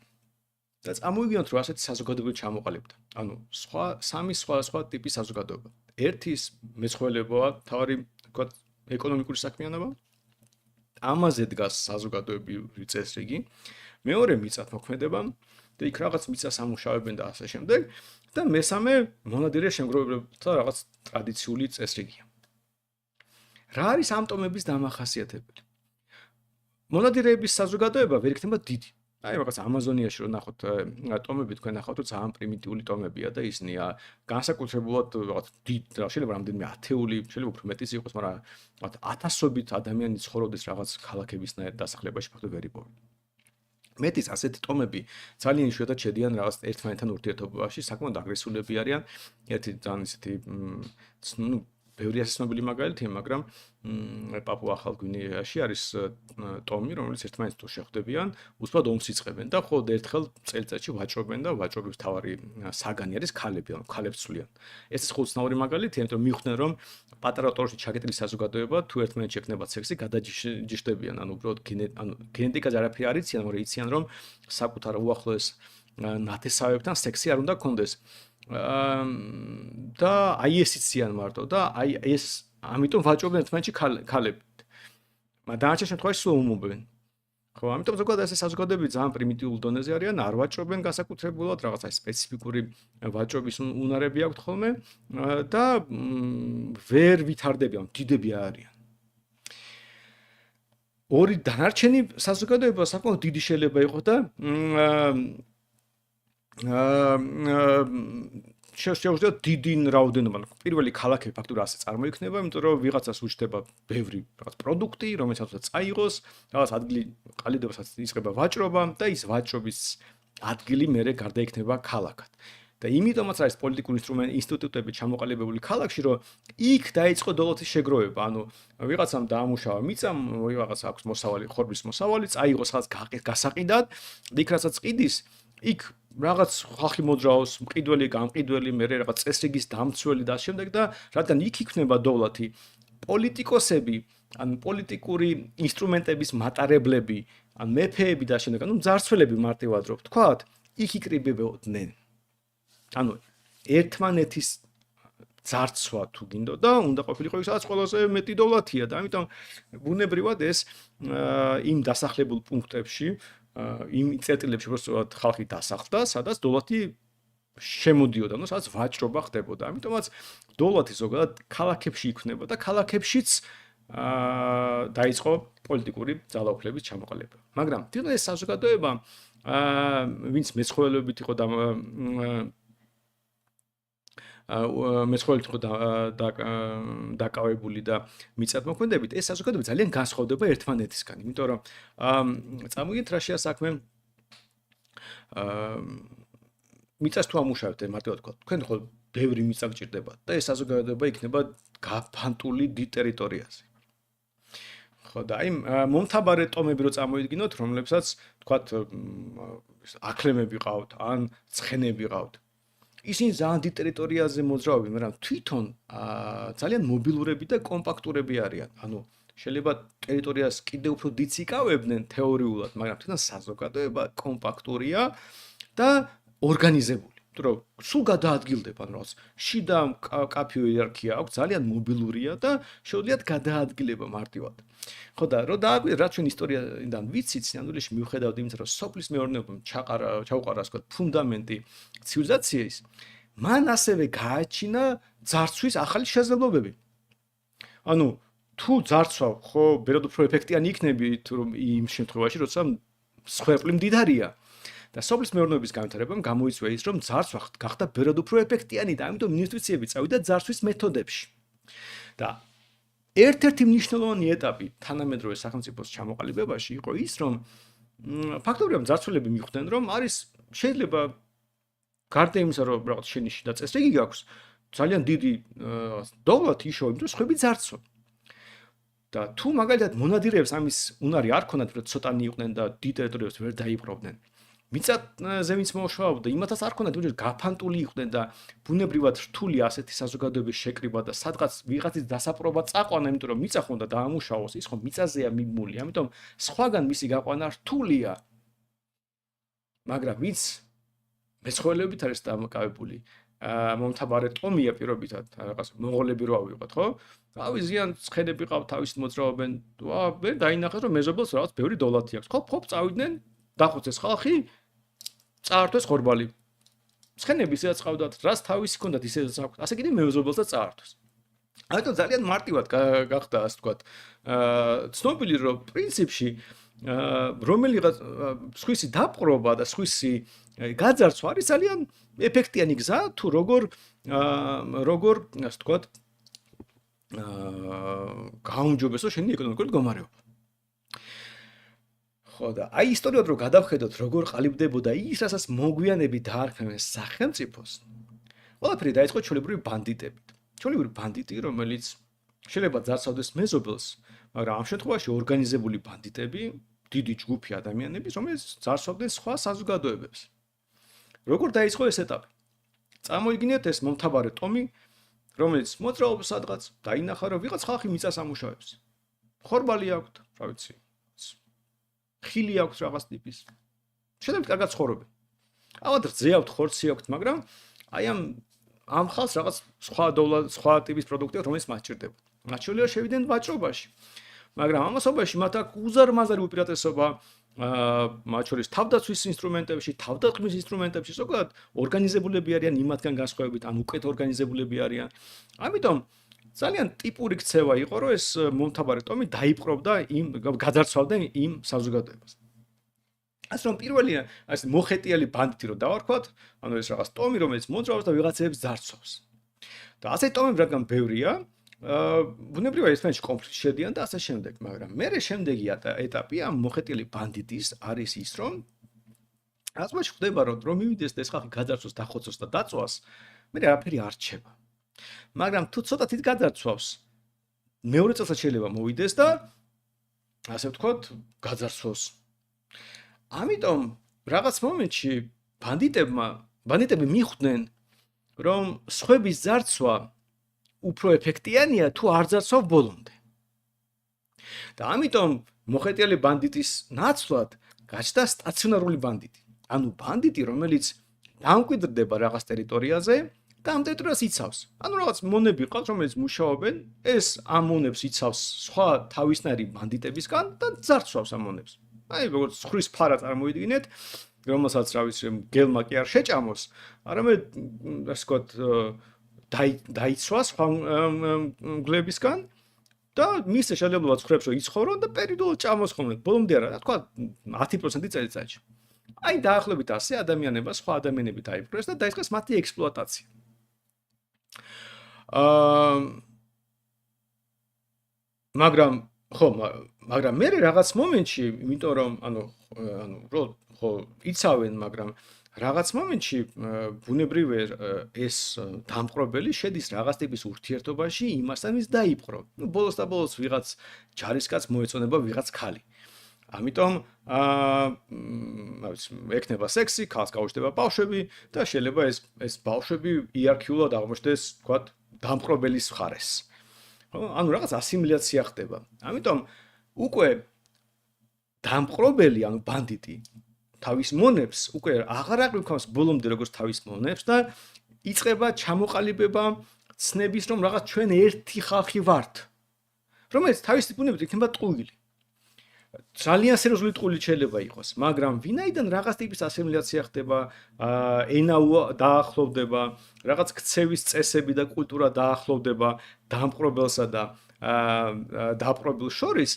და წამოიგინოთ, რომ ასეთი საზოგადოება ჩამოყალიბდა. ანუ სამი სხვა ტიპის საზოგადოება. ერთის მეცხოველეობაა, თავარი თქვა ეკონომიკური საქმიანობა. ამაზე დგას საზოგადოებრივი წესრიგი. მეორე მიწათმოქმედება და იქ რაღაც მიწას ამუშავებენ და ასე შემდეგ. და მესამე მონადირე შემგროვებლებთა რაღაც ტრადიციული წესრიგია. რა არის ამ ტომების დამახასიათებელი? მონადირეების საზოგადოება ვერ იქნება დიდი. აი რაღაც ამაზონიაში რო ნახოთ ტომები თქვენ ნახავთ რომ ძალიან პრიმიტიული ტომებია და ისინია განსაკუთრებულად რაღაც დიდ შეიძლება რამდენიმე ათეული შეიძლება უფრო მეტიც იყოს მაგრამ რაღაც ათასობით ადამიანი ცხოვრობდეს რაღაც ქალაქებისნაირ დასახლებაში ფაქტობრივად ვერ იპოვეთ. მეტიც ასეთი ტომები ძალიან იშვიათად შედიან რაღაც ერთმანეთთან ურთიერთობაში, საკმაოდ აგრესიულები არიან. ერთი ძალიან ისეთი ბევრი ასწავლებელი მაგალითია, მაგრამ პაპუა-ახალ გვინეაში არის ტომი, რომელიც ერთმანეთს თუ შეხვდებიან, უცბად ომს იწყებენ და ხოლმე ერთხელ წელიწადში ვაჭრობენ და ვაჭრობის თავარი საგანი არის ქალები, ანუ ქალებს ცვლიან. ეს ხუთნაური მაგალითია, იმიტომ რომ მიხვდნენ რომ პატარა ტორში ჩაგეტილი საზოგადოება თუ ერთმანეთს შექმნებათ სექსი, გადაჯიშდებიან, ანუ უბრალოდ გენეტიკაზე არაფერი არ იციან, მაგრამ იციან რომ საკუთარ უახლოეს ნათესავებთან სექსი არ უნდა კონდეს. და აი ეს იციან მარტო და აი ეს ამიტომ ვაჭრობენ ერთმანეთში ქალები. მაგრამ დანარჩენ შემთხვევაში სულ უმობენ. ხო, ამიტომ ზოგადად ეს საზოგადოებები ძალიან პრიმიტიულ დონეზე არიან, არ ვაჭრობენ განსაკუთრებულად, რაღაცა სპეციფიკური ვაჭრობის უნარები აქვთ ხოლმე და ვერ ვითარდებიან, დიდები არიან. ორი დანარჩენი საზოგადოება საკმაოდ დიდი შეიძლება იყოს და შეუძლია დიდი რაოდენობა. პირველი ქალაქები ფაქტობრივად ასე წარმოიქმნება, იმიტომ რომ ვიღაცას უჩნდება ბევრი რაღაც პროდუქტი, რომელსაც წაიღოს, რაღაც ადგილი ყალიბებასაც იწყება ვაჭრობა და ის ვაჭრობის ადგილი მერე გარდაიქმნება ქალაქად. და იმიტომაც არის პოლიტიკური ინსტიტუტები ჩამოყალიბებული ქალაქში, რომ იქ დაიწყო დოლოთის შეგროვება. ანუ ვიღაცამ დაამუშავა მიწა, ვიღაცა აქვს მოსავალი, ხორბლის მოსავალი, წაიღოს რაღაც გასაყიდად, იქ რასაც ყიდის, იქ რაღაც ხალხი მოძრაობს, მყიდველი, გამყიდველი, მერე რაღაც წესრიგის დამცველი და შემდეგ და რადგან იქ იქნება დოლოთი, პოლიტიკოსები, ან პოლიტიკური ინსტრუმენტების მატარებლები, ან მეფეები და შემდეგ, ანუ მძარცველები მარტივად რო ვთქვათ, იქ იკრიბებოდნენ. ანუ ერთმანეთის ძარცვა თუ გინდოდა, უნდა ყოფილიყო ის სადაც ყველაზე მეტი დოლოთია და ამიტომ ბუნებრივად ეს იმ დასახლებულ პუნქტებში იმ წერტილებში უბრალოდ ხალხი დასახლდა, სადაც დოლოთი შემოდიოდა, ну, სადაც ვაჭრობა ხდებოდა. ამიტომაც დოლოთი ზოგადად ქალაქებში იქნება და ქალაქებშიც დაიწყო პოლიტიკური ძალაუფლების ჩამოყალიბება. მაგრამ თვითონ ეს საზოგადოება, ვინც მეცხოველეობით იყო და მეცხოველით იყო დაკავებული და მიწათმოქმედებით, ეს საზოგადოება ძალიან განსხვავდება ერთმანეთისგან, იმიტომ რომ წამოიგეთ რა შეა საქმე მიწას თუ ამუშავებთ, მარტივად თქვა, თქვენ ხო ბევრი მიწა გჭირდებათ და ეს საზოგადოება იქნება გაფანტული დიდ ტერიტორიაზე. ხო და აი მომთაბარე ტომები რო წამოიდგინოთ, რომლებსაც თქვათ აქლემები ყავთ, ან ცხენები ყავთ. ისინი ძალიან დიდ ტერიტორიაზე მოძრაობენ, მაგრამ თვითონ ძალიან მობილურები და კომპაქტურები არიან. ანუ შეიძლება ტერიტორიას კიდევ უფრო დიდს იკავებდნენ თეორიულად, მაგრამ თვითონ საზოგადოება კომპაქტურია და ორგანიზებული. იმიტომ რომ სულ გადაადგილდება, რაღაც შიდა კაფეო იერარქია აქვს, ძალიან მობილურია და შეუძლიათ გადაადგილება მარტივად. ხო და რო დააგვირ რა ჩვენ ისტორიიდან ვიცით, სინამდვილეში მივხვდებით იმით, რომ სოფლის მეურნეობამ ჩაუყარა ასე ფუნდამენტი ცივილიზაციის, მან ასევე გააჩინა ძარცვის ახალი შესაძლებლობები. ანუ თუ ძარცვა ხო ბერად უფრო ეფექტიანი იქნებით, რომ იმ შემთხვევაში, როცა სხერფლი მდიდარია და სოფლის მეურნეობის განვითარებამ გამოიწვია ის, რომ ძარცვა გახდა ბევრად უფრო ეფექტიანი და ამიტომ ინვესტიციები წავიდა ძარცვის მეთოდებში. და ერთ-ერთი მნიშვნელოვანი ეტაპი თანამედროვე სახელმწიფოს ჩამოყალიბებაში იყო ის, რომ ფაქტობრივად ძარცველები მიხვდნენ, რომ არის შეიძლება გარდა იმისა, რომ რაღაც შენი შიდა წესრიგი გაქვს, ძალიან დიდი დოვლათი იშოვე, იმიტომ სხვები ძარცვა. და თუ მაგალითად მონადირეებს ამის უნარი არ ქონდათ, რომ ცოტანი იყვნენ და დიდ ტერიტორიებს ვერ დაიპყრობდნენ. მიწაზე ვინც მოშავდა, იმათაც არ ქონდათ, რომ გაფანტული იყვნენ და ბუნებრივად რთული ასეთი საზოგადოების შეკრიბა და სადღაც ვიღაცის დასაპყრობა წაყვანა, იმიტომ რომ მიწა ხონდა დაამუშავოს, ის ხომ მიწაზეა მიბმული, ამიტომ სხვაგან მისი გაყვანა რთულია. მაგრამ ვინც მეცხოველეობით არის დამოკავებული, მომთაბარე ტომია პირობითად, რაღაც მონღოლები რო ავიღოთ, ხო? რავი ზიან ცხენები ყავთ, თავისით მოძრაობენ, ვერ დაინახეს რომ მეზობელს რაღაც ბევრი დოლათი აქვს. ხოპ წავიდნენ, დახოცეს ხალხი, წაართვეს ხორბალი. ცხენები ისედაც ყავდათ, რას თავისი ჰქონდათ, ისედაც აქვს. ასე კიდე მეზობელსაც წაართვეს. ამიტომ ძალიან მარტივად გახდა, ასე ვთქვათ, ცნობილი რომ პრინციპში რომელიღაც სხვისი დაპყრობა და სხვისი გაძარცვა არის ძალიან ეფექტიანი გზა თუ როგორ ასე ვთქვათ გაუმჯობესო შენი ეკონომიკური მდგომარეობა. ხო და აი ისტორიულად რო გადავხედოთ როგორ ყალიბდებოდა ის, რასაც მოგვიანები დაარქმევენ სახელმწიფოს. ყველაფერი დაიწყო ჩვეულებრივი ბანდიტებით. ჩვეულებრივი ბანდიტი, რომელიც შეიძლება ძარცავდეს მეზობელს, მაგრამ ამ შემთხვევაში ორგანიზებული ბანდიტები, დიდი ჯგუფი ადამიანების, რომელიც ძარცავდნენ სხვა საზოგადოებებს. როგორ დაიწყო ეს ეტაპი? წარმოიდგინეთ ეს მომთაბარე ტომი, რომელიც მოძრაობს სადღაც, დაინახა რომ ვიღაც ხალხი მიწას ამუშავებს. ხორბალი აქვთ, რა ვიცი. ხილი აქვთ რაღაც ტიპის. შეიძლება კარგად ცხოვრობენ. ალბათ რძე აქვთ, ხორცი აქვთ, მაგრამ აი ამ ხალხს რაღაც სხვა ტიპის პროდუქტი აქვს, რომელიც მათ ჭირდება. მათ შეიძლება შევიდნენ ვაჭრობაში. მაგრამ ამასობაში მათ აქვს უზარმაზარი უპირატესობა მათ შორის თავდაცვის ინსტრუმენტებში, თავდაყრდნის ინსტრუმენტებში, ზოგადად ორგანიზებულები არიან იმათგან განსხვავებით, ან უკეთ ორგანიზებულები არიან. ამიტომ ძალიან ტიპური ქცევა იყო, რომ ეს მომთაბარე ტომი დაიპყრობდა გაძარცვავდა იმ საზოგადოებას. ასე რომ პირველი ეს მოხეტიალი ბანდიტი რო დავარქვათ, ანუ ეს რაღაც ტომი, რომელიც მოძრაობს და ვიღაცებს ძარცვავს. და ასეთი ტომები რადგან ბევრია, ბუნებრივად ერთმანეთში კონფლიქტში შედიან და ასე შემდეგ, მაგრამ მერე შემდეგი ეტაპი ამ მოხეტიალი ბანდიტის არის ის, რომ ასმაში ხდება რომ მივიდეს და ეს ხალხი გაძარცვოს, დახოცოს და დაწვას, მერე არაფერი არ რჩება. მაგრამ თუ ცოტათით გაძარცვავს, მეორე წელსაც შეიძლება მოვიდეს და ასე ვთქვათ, გაძარცვოს. ამიტომ რაღაც მომენტში ბანდიტები მიხვდნენ, რომ სხვების ძარცვა უფრო ეფექტიანია თუ არ ძარცვავ ბოლომდე. და ამიტომ მოხეტიალი ბანდიტის ნაცვლად გაჩნდა სტაციონარული ბანდიტი. ანუ ბანდიტი, რომელიც დამკვიდრდება რაღაც ტერიტორიაზე და ამ ტერიტორიას იცავს. ანუ რაღაც მონები ყავს, რომელიც მუშაობენ, ეს ამ მონებს იცავს სხვა თავისნაირი ბანდიტებისგან და ძარცვავს ამ მონებს. აი, როგორც ხრის ფარა წარმოიდგინეთ, რომელსაც რა ვიცი, გელმა კი არ შეჭამოს, არამედ ასე ვთქვათ დაიცვას სხვა მგლებისგან და მის შესაძლებლობაც ხრებს რომ იცხოვრონ და პერიოდულად ჭამოს ხოლმე. ბოლომდე არა, თქვა 10% წელიწადში. აი დაახლოებით ასე ადამიანება სხვა ადამიანები დაიპყრეს და დაიწყეს მათი ექსპლუატაცია. მაგრამ მე რაღაც მომენტში, იმიტომ რომ ანუ ხო იცავენ, მაგრამ რაღაც მომენტში ბუნებრივ ეს დამპყრობელი შედის რაღაც ტიპის ურთიერთობაში იმასთან ის დაიპყრო. ნუ ბოლოს და ბოლოს ვიღაც ჯარისკაც მოეწონება ვიღაც ქალი. ამიტომ ექნება სექსი, ქალს გაუჩნდება ბავშვები და შეიძლება ეს ბავშვები იერარქიულად აღმოჩნდეს, ვთქვათ, დამპყრობელის მხარეს. ხო, ანუ რაღაც ასიმილაცია ხდება. ამიტომ უკვე დამპყრობელი, ანუ ბანდიტი თავის მონებს უკვე აღარ აღვიქავს ბოლომდე როგორც თავის მონებს და იწყება ჩამოყალიბება ცნების რომ რაღაც ჩვენ ერთი ხალხი ვართ, რომელიც თავისი ბუნებით იქნება ტყუილი. ძალიან სერიოზული ტყუილი შეიძლება იყოს, მაგრამ ვინაიდან რაღაც ტიპის ასიმილაცია ხდება, ენა დაახლოვდება, რაღაც ქცევის წესები და კულტურა დაახლოვდება დამპყრობელსა და დაპყრობილს შორის,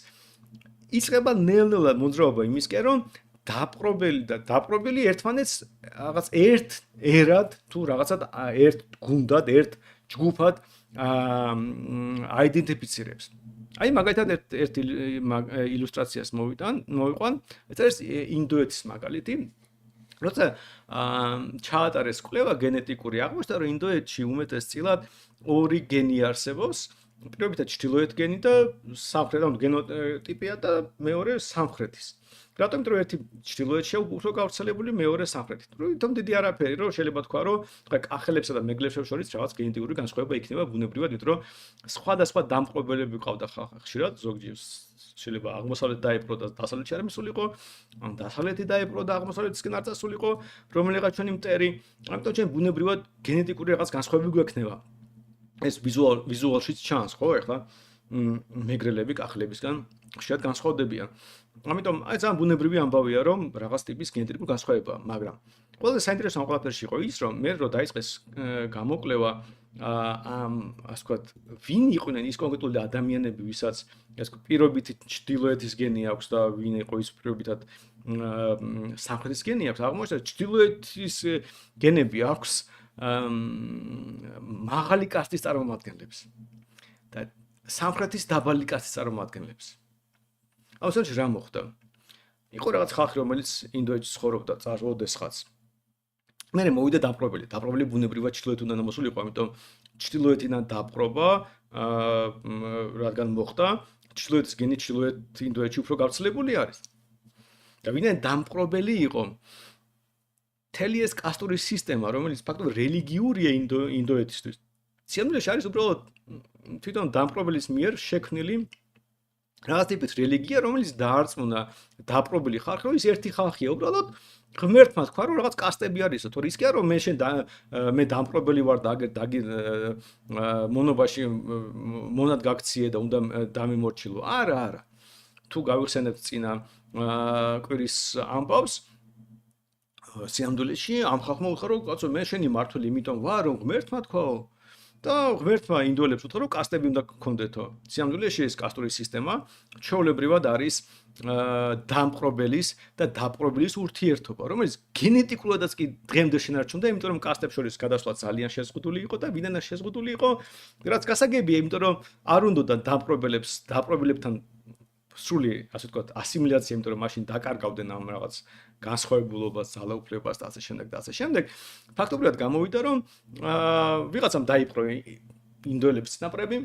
იწყება ნელ-ნელა მოძრაობა იმისკენ, რომ დაპრობელი და დაპრობელი ერთმანეთს რაღაც ერთ ერად თუ რაღაცად ერთ გუნდად, ერთ ჯგუფად აიდენტიფიცირებს. აი მაგალითად ერთ ილუსტრაციას მოვიყვან, ეს არის ინდოეთის მაგალითი. როცა ჩაატარეს კვლევა გენეტიკური აღმოჩნდა, რომ ინდოეთში უმეტესწილად ორი გენი არსებობს, პირობითად ჩრდილოეთ გენი და სამხრეთ გენოტიპია და მეორე სამხრეთის. რატომ? იმიტომ რომ ერთი ჩრდილოეთშია უფრო გავრცელებული, მეორე სამხრეთით. თუმცა დიდი არაფერი, რომ შეიძლება თქვა, რომ კახელებსა და მეგლებს შორის რაღაც გენეტიკური განსხვავება იქნება ბუნებრივად, იმიტომ რომ სხვადასხვა დამპყრობელები ყავდა ხშირად, ზოგჯერ შეიძლება აღმოსავლეთ დაეპყრო და დასავლეთში არ მისულიყო, ან დასავლეთი დაეპყრო და აღმოსავლეთისკენ არ წასულიყო, რომელიღაც ჩვენი მტერი, ამიტომ ჩვენ ბუნებრივად გენეტიკური რაღაც განსხვავებები გვექნება. ეს ვიზუალშიც ჩანს, ხო, ეხლა მეგრელები კახლებისგან ხშირად განსხვავდებიან. ამიტომ აი ძალიან ბუნებრივი ამბავია, რომ რაღაც ტიპის გენეტიკური განსხვავებაა, მაგრამ ყველაზე საინტერესო ამ ყველაფერში იყო ის, რომ მე რო დაიწყეს გამოკვლევა ამ ასე ვთქვათ, ვინ იყვნენ ის კონკრეტული ადამიანები, ვისაც ეს პირობითი ჩრდილოეთის გენი აქვს და ვინ იყო ის პირობითად სამხრეთის გენი აქვს, აღმოჩნდა ჩრდილოეთის გენები აქვს მაღალი კასტის წარმომადგენლებს და სამხრეთის დაბალი კასტის წარმომადგენლებს. აუცილებლად რა მოხდა? იყო რაღაც ხალხი, რომელიც ინდოეთში ცხოვრობდა, წაროდესღაც. მერე მოვიდა დაპყრობელი. დაპყრობელი ბუნებრივად ჩრდილოეთ უნდა მოსულიყო, ამიტომ ჩრდილოეთიდან დაპყრობა, რადგან მოხდა, ჩრდილოეთის გენი ჩრდილოეთ ინდოეთში უფრო გავრცელებული არის. და ვინაიდან დამპყრობელი იყო, მთელი ეს კასტური სისტემა, რომელიც ფაქტობრივად რელიგიურია ინდოეთისთვის, სიამოვნებაში არის უბრალოდ თვითონ დამპყრობელის მიერ შექმნილი რაღაც ტიპის რელიგია, რომელიც დაარწმუნა დაპყრობილი ხალხი, რომ ის ერთი ხალხია, უბრალოდ ღმერთმა თქვა, რომ რაღაც კასტები არისო, თორე ის კი არა, რომ მე დამპყრობელი ვარ და მონობაში მონად გაქციე და უნდა დამემორჩილო. არა. თუ გავიხსენებთ წინა კვირის ამბავს, სიამდვილეში ამ ხალხმა უთხრა, რომ კაცო, მე შენი მართული იმიტომ ვარ, რომ ღმერთმა თქვაო. და ღმერთმა ინდოელებს უთხრა, რომ კასტები უნდა გქონდეთო. სიამდვილეში ეს კასტური სისტემა ჩვეულებრივად არის დამპყრობელის და დაპყრობელის ურთიერთობა, რომელიც გენეტიკურადაც კი დღემდე შენარჩუნდა, იმიტომ რომ კასტებს შორის გადასვლა ძალიან შეზღუდული იყო და ვინაიდან შეზღუდული იყო, რაც გასაგებია, იმიტომ რომ არ უნდოდა დაპყრობელებთან სრული, ასე ვთქვათ, ასიმილაცია, იმიტომ რომ მაშინ დაკარგავდნენ ამ რაღაც განსხვავებულობას, ძალაუფლებას და ასე შემდეგ და ასე შემდეგ. ფაქტობრივად გამოვიდა, რომ ვიღაცამ დაიპყრო ინდოელების წინაპრები.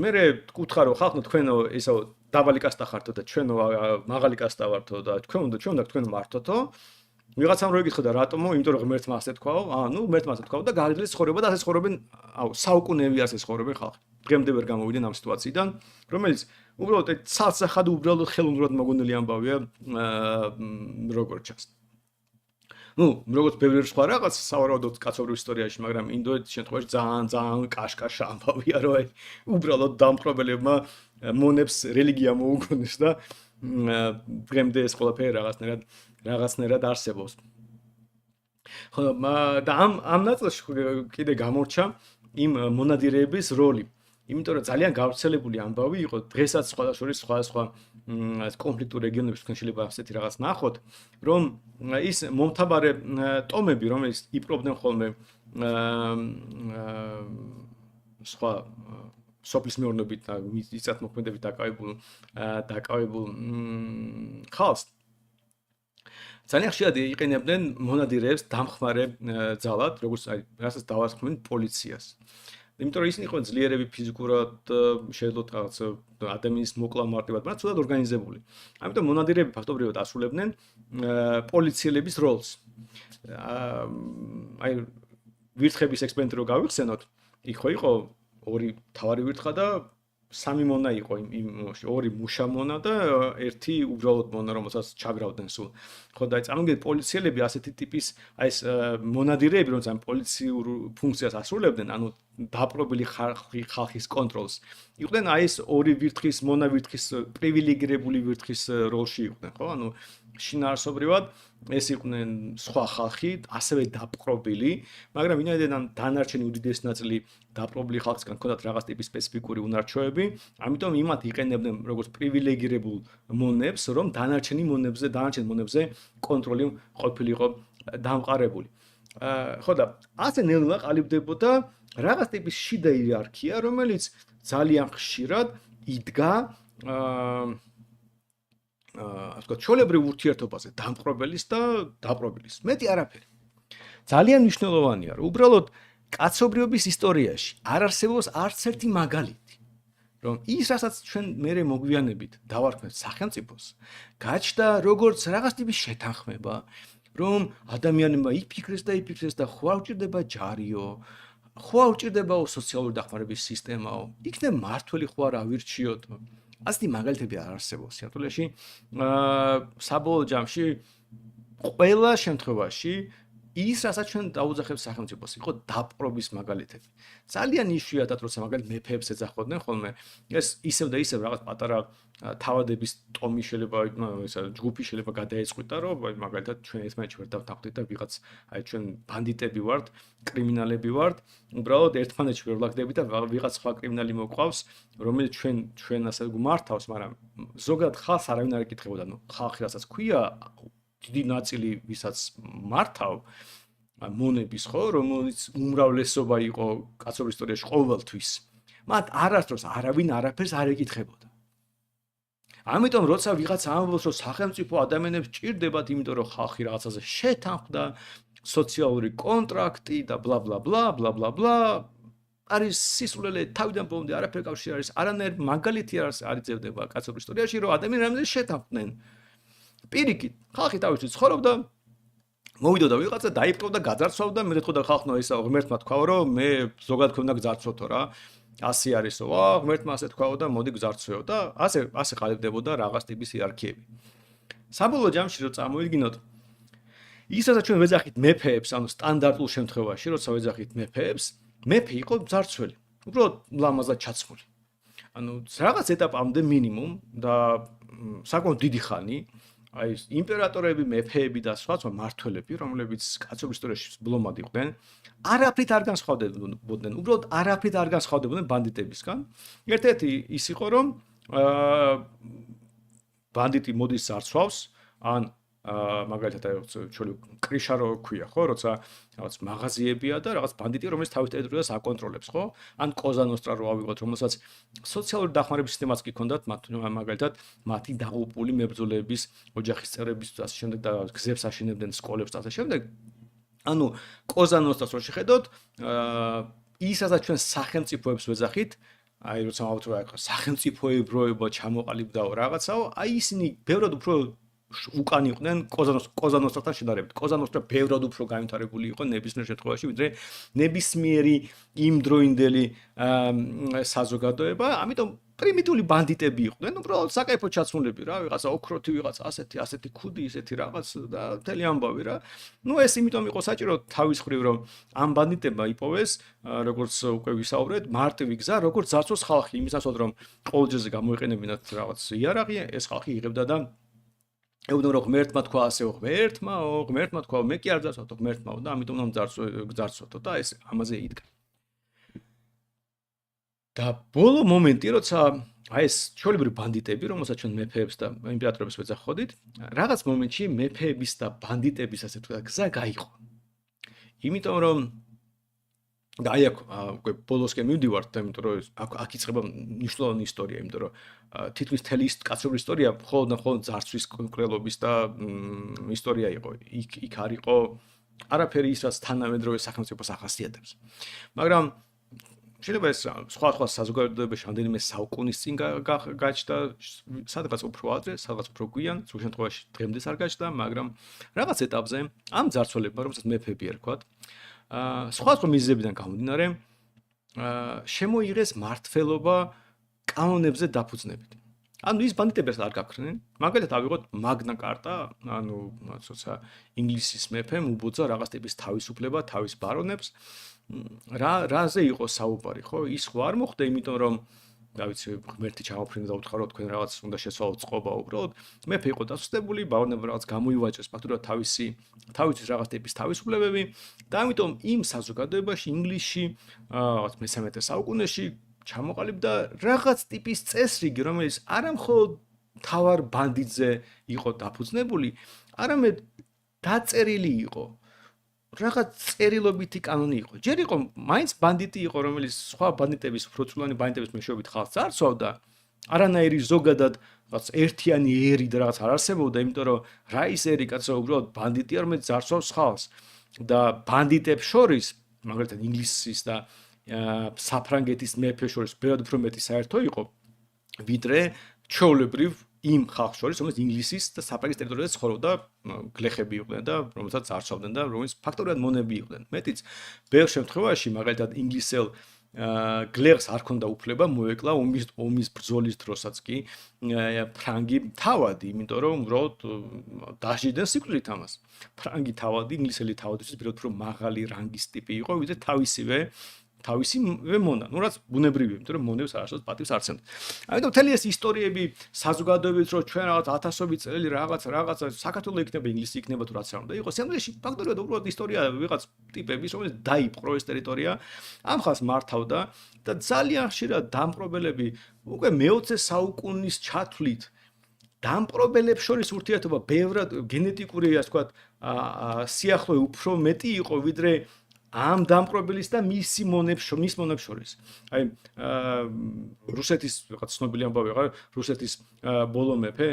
მერე გკითხა, რომ ხალხო, თქვენო ესო დაბალი კასტა ხართო და ჩვენო მაღალი კასტა ვართო და ჩვენ უნდა თქვენ მართოთო. ვიღაცამ რო ეკითხა და რატომო? იმიტომ რომ ღმერთმა ასე თქვაო. ღმერთმა ასე თქვაო და გააგრძელეს ცხოვრება და ასე ცხოვრობენ, საუკუნეები ასე ცხოვრობენ ხალხი. დღემდე ვერ გამოვიდნენ ამ სიტუაციიდან, რომელიც უბრალოდ ცალსახად უბრალოდ ხელოვნურად მოგონილი ამბავია, როგორც ჩანს. როგორც ბევრი სხვა რაღაც სავარაუდოდ კაცობრიობის ისტორიაში, მაგრამ ინდოეთის შემთხვევაში ძალიან კაშკაშა ამბავია, რომ აი უბრალოდ დამპყრობელებმა მონებს რელიგია მოუგონეს და დღემდე ეს ყველაფერი რაღაცნაირად არსებობს. ხო, და ამ ნაწილში კიდე გამორჩა იმ მონადირეების როლი. იმიტომ რომ ძალიან გავრცელებული ამბავი იყო, დღესაც სხვადასხვა კონფლიქტურ რეგიონებში თქვენ შეიძლება ასეთი რაღაც ნახოთ, რომ ის მომთაბარე ტომები, რომელიც იპყრობდნენ ხოლმე სხვა სოფლის მეურნეობით და მიწათმოქმედებით დაკავებულ ხალხს ძალიან ხშირად იყენებდნენ მონადირეებს დამხმარე ძალად, როგორც რასაც დავასხმენ პოლიციას. იმიტომ რომ ისინი იყვნენ ძლიერები ფიზიკურად, შეეძლოთ რაღაც ადამიანის მოკლა მარტივად, მაგრამ ცუდად ორგანიზებული. ამიტომ მონადირეები ფაქტობრივად ასრულებდნენ პოლიციელების როლს. აი ვირთხების ექსპერიმენტი რო გავიხსენოთ, იქ ხო იყო ორი თავარი ვირთხა და სამი მონა იყო იმაში, ორი მუშა მონა და ერთი უბრალოდ მონა, რომელსაც ჩაგრავდნენ სულ. ხო და წარმოგიდგენთ პოლიციელები ასეთი ტიპის აი ეს მონადირეები, რომელსაც ამ პოლიციურ ფუნქციას ასრულებდნენ, ანუ დაპყრობილი ხალხის კონტროლს. იყვნენ აი ეს ორი ვირთხის, მონავირთხის, პრივილეგირებული ვირთხის როლში იყვნენ, ხო? ანუ შინაარსობრივად ეს იყვნენ სხვა ხალხი, ასევე დაპყრობილი, მაგრამ ვინაიდან ამ დანარჩენი უდიდესი ნაწილი დაპყრობილი ხალხისგან ჰქონდათ რაღაც ტიპის სპეციფიკური უნარჩვევები, ამიტომ იმათ იყენებდნენ როგორც პრივილეგირებულ მონებს, რომ დანარჩენ მონებზე კონტროლი ყოფილიყო დამყარებული. ხო და ასე ნელ-ნელა ყალიბდებოდა რაღაც ტიპის შიდა იერარქია, რომელიც ძალიან ხშირად იდგა ასე ვთქვათ, ჩვეულებრივ ურთიერთობაზე დამპყრობელის და დაპყრობილის. მეტი არაფერი. ძალიან მნიშვნელოვანია, რომ უბრალოდ კაცობრიობის ისტორიაში არ არსებობს არც ერთი მაგალითი, რომ ის, რასაც ჩვენ მერე მოგვიანებით დავარქმევთ სახელმწიფოს, გაჩნდა როგორც რაღაც ტიპის შეთანხმება, რომ ადამიანებმა იფიქრეს და ხო არ უჭირდება ჯარიო, ხო არ უჭირდებაო სოციალური დახმარების სისტემაო, იქნებ მართველი ხო არ ავირჩიოთ. ასეთი მაგალითები არ არსებობს სიახლოვეში. საბოლოო ჯამში ყველა შემთხვევაში ის, რასაც ჩვენ დაუძახებთ სახელმწიფოს, იყო დაპყრობის მაგალითები. ძალიან იშვიათად, როცა მაგალითად მეფეებს ეძახოდნენ ხოლმე, ეს ისევ და ისევ რაღაც პატარა თავადების ტომი შეიძლება, ესა ჯგუფი შეიძლება გადაეწყვიტა, რომ მაგალითად ჩვენ ერთმანეთს ვერ დავთანხმდით და ვიღაც აი ჩვენ ბანდიტები ვართ, კრიმინალები ვართ, უბრალოდ ერთმანეთს ვერ ვლაგდებით და ვიღაც სხვა კრიმინალი მოყვავს, რომელიც ჩვენ ასე გვმართავს, მაგრამ ზოგადად ხალხს არავინ არ ეკითხებოდა, ნუ ხალხი რასაც ქვია დიდი ნაწილი ვისაც მართავ მონების ხო რომელიც უმრავლესობა იყო კაცობრიობის ისტორიაში ყოველთვის მათ არასდროს არავინ არაფერს არ ეკითხებოდა. ამიტომ როცა ვიღაც ამბობს რომ სახელმწიფო ადამიანებს ჭირდებათ იმიტომ რომ ხალხი რაღაცაზე შეთანხმდა სოციალური კონტრაქტი და ბლა ბლა ბლა ბლა ბლა ბლა არის სისულელე თავიდან ბოლომდე არაფერი კავშირი არის არანაირი მაგალითი არ იწევდება კაცობრიობის ისტორიაში რომ ადამიანები შეთანხმდნენ. პირიქით, ხალხი თავისთვის ცხოვრობდა, მოვიდოდა ვიღაცა, დაიპყრობდა, გაძარცვავდა, მე ეთქოდა ხალხმა ისა ღმერთმა თქვაო, რომ მე ზოგადად ქონდა გძარცვოთო რა. ასე არისო, ღმერთმა ასე თქვაო და მოდი გძარცვეო და ასე ყალიბდებოდა რაღაც ტიპის იერარქიები. საბოლოო ჯამში რო წამოვიდგინოთ, ისაც ჩვენ ვეძახით მეფეებს, ანუ სტანდარტულ შემთხვევაში, როცა ვეძახით მეფეებს, მეფე იყო ძარცველი, უბრალოდ ლამაზად ჩაცმული. ანუ რაღაც ეტაპამდე მინიმუმ და საკმაოდ დიდი ხანი აი იმპერატორები, მეფეები და სხვა მმართველები, რომლებიც კაცობრიობის ისტორიაში ბლომად იყვნენ, არაფრით არ განსხვავდებოდნენ, უბრალოდ არაფრით არ განსხვავდებოდნენ ბანდიტებისგან. ერთ-ერთი ის იყო, რომ ბანდიტი მოდის ზარცვავს, ან მაგალითად აი ჩვენი კრიშა რო ქვია, ხო, როცა რაღაც მაღაზიებია და რაღაც ბანდიტი, რომელიც თავის ტერიტორიას აკონტროლებს, ხო? ან კოზანოსტრა რო ავიღოთ, რომელსაც სოციალური დახმარების სისტემაც კი ჰქონდათ, მაგალითად, მათი დაღუპული მებრძოლების ოჯახის წევრების ასე შემდეგ და გზებს აშენებდნენ, სკოლებს და ასე შემდეგ. ანუ კოზანოსტრას რო შეხედოთ, ის რასაც ჩვენ სახელმწიფოებს ვეძახით, აი როცა ავთქვათ, სახელმწიფოებროება ჩამოყალიბდაო რაღაცაო, აი ისინი ბევრად უფრო უკან იყვნენ კოზანოსტრასთან შედარებით. კოზანოსტრა ბევრად უფრო განვითარებული იყო ნებისმიერ შემთხვევაში, ვიდრე ნებისმიერი იმდროინდელი საზოგადოება, ამიტომ პრიმიტიული ბანდიტები იყვნენ, უბრალოდ საკაიფო ჩაცმულები რა, ვიღაცა ოქროთი, ვიღაცა ასეთი ქუდი, ისეთი რაღაც და მთელი ამბავი რა. ნუ ეს იმიტომ იყო საჭირო თავის ხრივ, რომ ამ ბანდიტებმა იპოვეს, როგორც უკვე ვისაუბრეთ, მარტივი გზა, როგორც ზარცვოს ხალხი, იმისათვის რომ ყოველჯერზე გამოიყენებინათ რაღაც იერარქი, ეს ხალხი იღებდა და ეუბნება რომ ღმერთმა თქვა ასეო, ღმერთმა თქვა, მე კი არ ძარცვავთო ღმერთმაო და ამიტომ უნდა გძარცვოთო და ეს ამაზე იდგა. და ბოლო მომენტი, როცა აი ეს ჩვეულებრივი ბანდიტები, რომელსაც ჩვენ მეფეებს და იმპერატორებს ვეძახოდით, რაღაც მომენტში მეფეების და ბანდიტების ასე ვთქვათ, გზა გაიყო. იმიტომ რომ და აი აქ უკვე ბოლოსკენ მივდივართ და იმიტომ რომ აქ იწყება მნიშვნელოვანი ისტორია, იმიტომ რომ თითქმის მთელი კაცობრიობის ისტორია მხოლოდ ძარცვის კვლელობის და ისტორია იყო. იქ არ იყო არაფერი ის, რაც თანამედროვე სახელმწიფოს ახასიათებს. მაგრამ შეიძლება ეს სხვა საზოგადოებაში რამდენიმე საუკუნის წინ გაჩნდა, სადღაც უფრო ადრე, სადღაც უფრო გვიან, სულ შემთხვევაში დღემდე არ გაჩნდა, მაგრამ რაღაც ეტაპზე ამ ძარცველებმა, რომელსაც მეფეები ერქვათ, სხვა მიზეზებიდან გამომდინარე, შემოიღეს მმართველობა კანონებზე დაფუძნებით. ანუ ის ბანდიტებს არ გაქრნენ. მაგალითად ავიღოთ მაგნა კარტა, ანუ თორსა ინგლისის მეფემ უბოძა რაღაც ტიპის თავისუფლება თავის ბარონებს. რაზე იყო საუბარი, ხო? ის ხო არ მოხდა, იმიტომ რომ და ვიცი, ღმერთი ჩამოფრინდა და უთხრა თქვენ რაღაც უნდა შესვავოთ წყობა უბრალოდ. მეფე იყო დასუსტებული, ბარონებმა რაღაც გამოივაჭრეს ფაქტურად თავისთვის რაღაც ტიპის თავისუფლებები და ამიტომ იმ საზოგადოებაში ინგლისში რაღაც მე-13 საუკუნეში ჩამოყალიბდა რაღაც ტიპის წესრიგი, რომელიც არამხოლოდ თავარ ბანდიტზე იყო დაფუძნებული, არამედ დაწერილი იყო. რაღაც წერილობითი კანონი იყო. ჯერ იყო მაინც ბანდიტი იყო, რომელიც სხვა ბანდიტების, ფროცულანი ბანდიტების მეშვეობით ხალხს წარსვავდა. არანაირი ზოგადად რაღაც ერთიანი ერი და რაღაც არ არსებობდა, იმიტომ რომ რა ის ერი კაცო უბრალოდ ბანდიტია, რომელიც წარსვავს ხალხს. და ბანდიტებს შორის, მაგალითად ინგლისის და საფრანგეთის მეფეს შორის ბევრად უფრო მეტი საერთო იყო, ვიდრე ჩვეულებრივ იმ ხალხს შორის, რომელიც ინგლისის და საფრანგეთის ტერიტორიაზე ცხოვრობდა, გლეხები იყვნენ და რომელსაც წარსვავდნენ და რომელიც ფაქტობრივად მონები იყვნენ. მეტიც ბევრ შემთხვევაში, მაგალითად ინგლისელ გლეხს არ ჰქონდა უფლება მოეკლა ომის ბრძოლის დროსაც კი ფრანგი თავადი, იმიტომ რომ უბრალოდ დაჟიდნენ სიკვდილით ამას. ფრანგი თავადი, ინგლისელი თავადისთვის ბევრად უფრო მაღალი რანგის ტიპი იყო, ვიდრე თავისივე მონა. ნუ რაც ბუნებრივია, იმიტომ რომ მონებს არასდროს პატივს არ სცემთ. ამიტომ მთელი ეს ისტორიები, საზოგადოებიც რომ ჩვენ რაღაც ათასობით წელი რაღაცა საქართველოს იქნება, ინგლისი იქნება თუ რაც არ უნდა იყოს. შემდგომში ფაქტობრივად უბრალოდ ისტორია ვიღაც ტიპების, რომელიც დაიპყრო ეს ტერიტორია, ამ ხალხს მართავდა და ძალიან ხშირად დამპყრობელები უკვე მე-20 საუკუნის ჩათვლით დამპყრობელებს შორის ურთიერთობა ბევრად გენეტიკური, ასე ვთქვათ, სიახლოვე უფრო მეტი იყო, ვიდრე ამ დამპყრობელის და მის მონებს შორის. აი რუსეთის რაღაც ცნობილი ამბავი იყო, რუსეთის ბოლო მეფე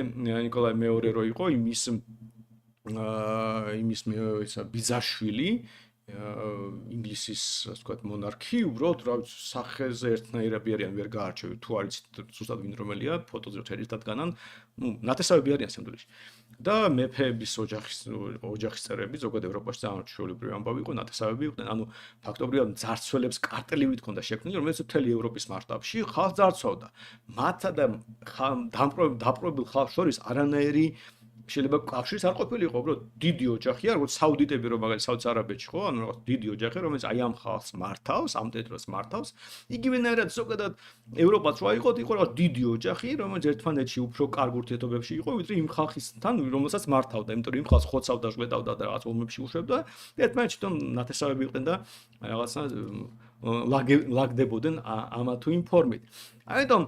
ნიკოლაი მეორე რო იყო, იმის ბიძაშვილი ინგლისის, ასე ვთქვათ, მონარქი, უბრალოდ რა სახეზე ერთნაირები არიან, ვერ გაარჩევით, თუ არის ზუსტად ვინ რომელია, ფოტოზე ერთად განან, ნათესავები არიან სამდროში. და მეფეების ოჯახის წევრები ზოგადად ევროპაში ძალიან ჩვეულებრივი ამბავი იყო, ნათესავები იყვნენ, ანუ ფაქტობრივად მძარცველებს კარტელივით ჰქონდა შექმნილი, რომელიც მთელი ევროპის მასშტაბში ხალხს ძარცვავდა. მათსა და დაპყრობილ ხალხს შორის არანაირი შეიძლება კავშირის არ ყოფილიყო, უბრალოდ დიდი ოჯახია, როგორც საუდიტები რომ მაგალითად საუდის არაბეთში ხო, ანუ რაღაც დიდი ოჯახი, რომელიც აი ამ ხალხს მართავს, ამ ტერიტორიას მართავს. იგივენაირად ზოგადად ევროპაც რა იყო რაღაც დიდი ოჯახი, რომელიც ერთმანეთში უფრო კარგ ურთიერთობებში იყო, ვიდრე იმ ხალხისთან, რომელსაც მართავდა, იმიტომ რომ იმ ხალხს ხოცავდა, ჟღეტავდა და რაღაც ომებში უშვებდა. და ერთმანეთში თვითონ ნათესავები იყვნენ და რაღაცა ლაგდებოდნენ ამა თუ იმ ფორმით. ამიტომ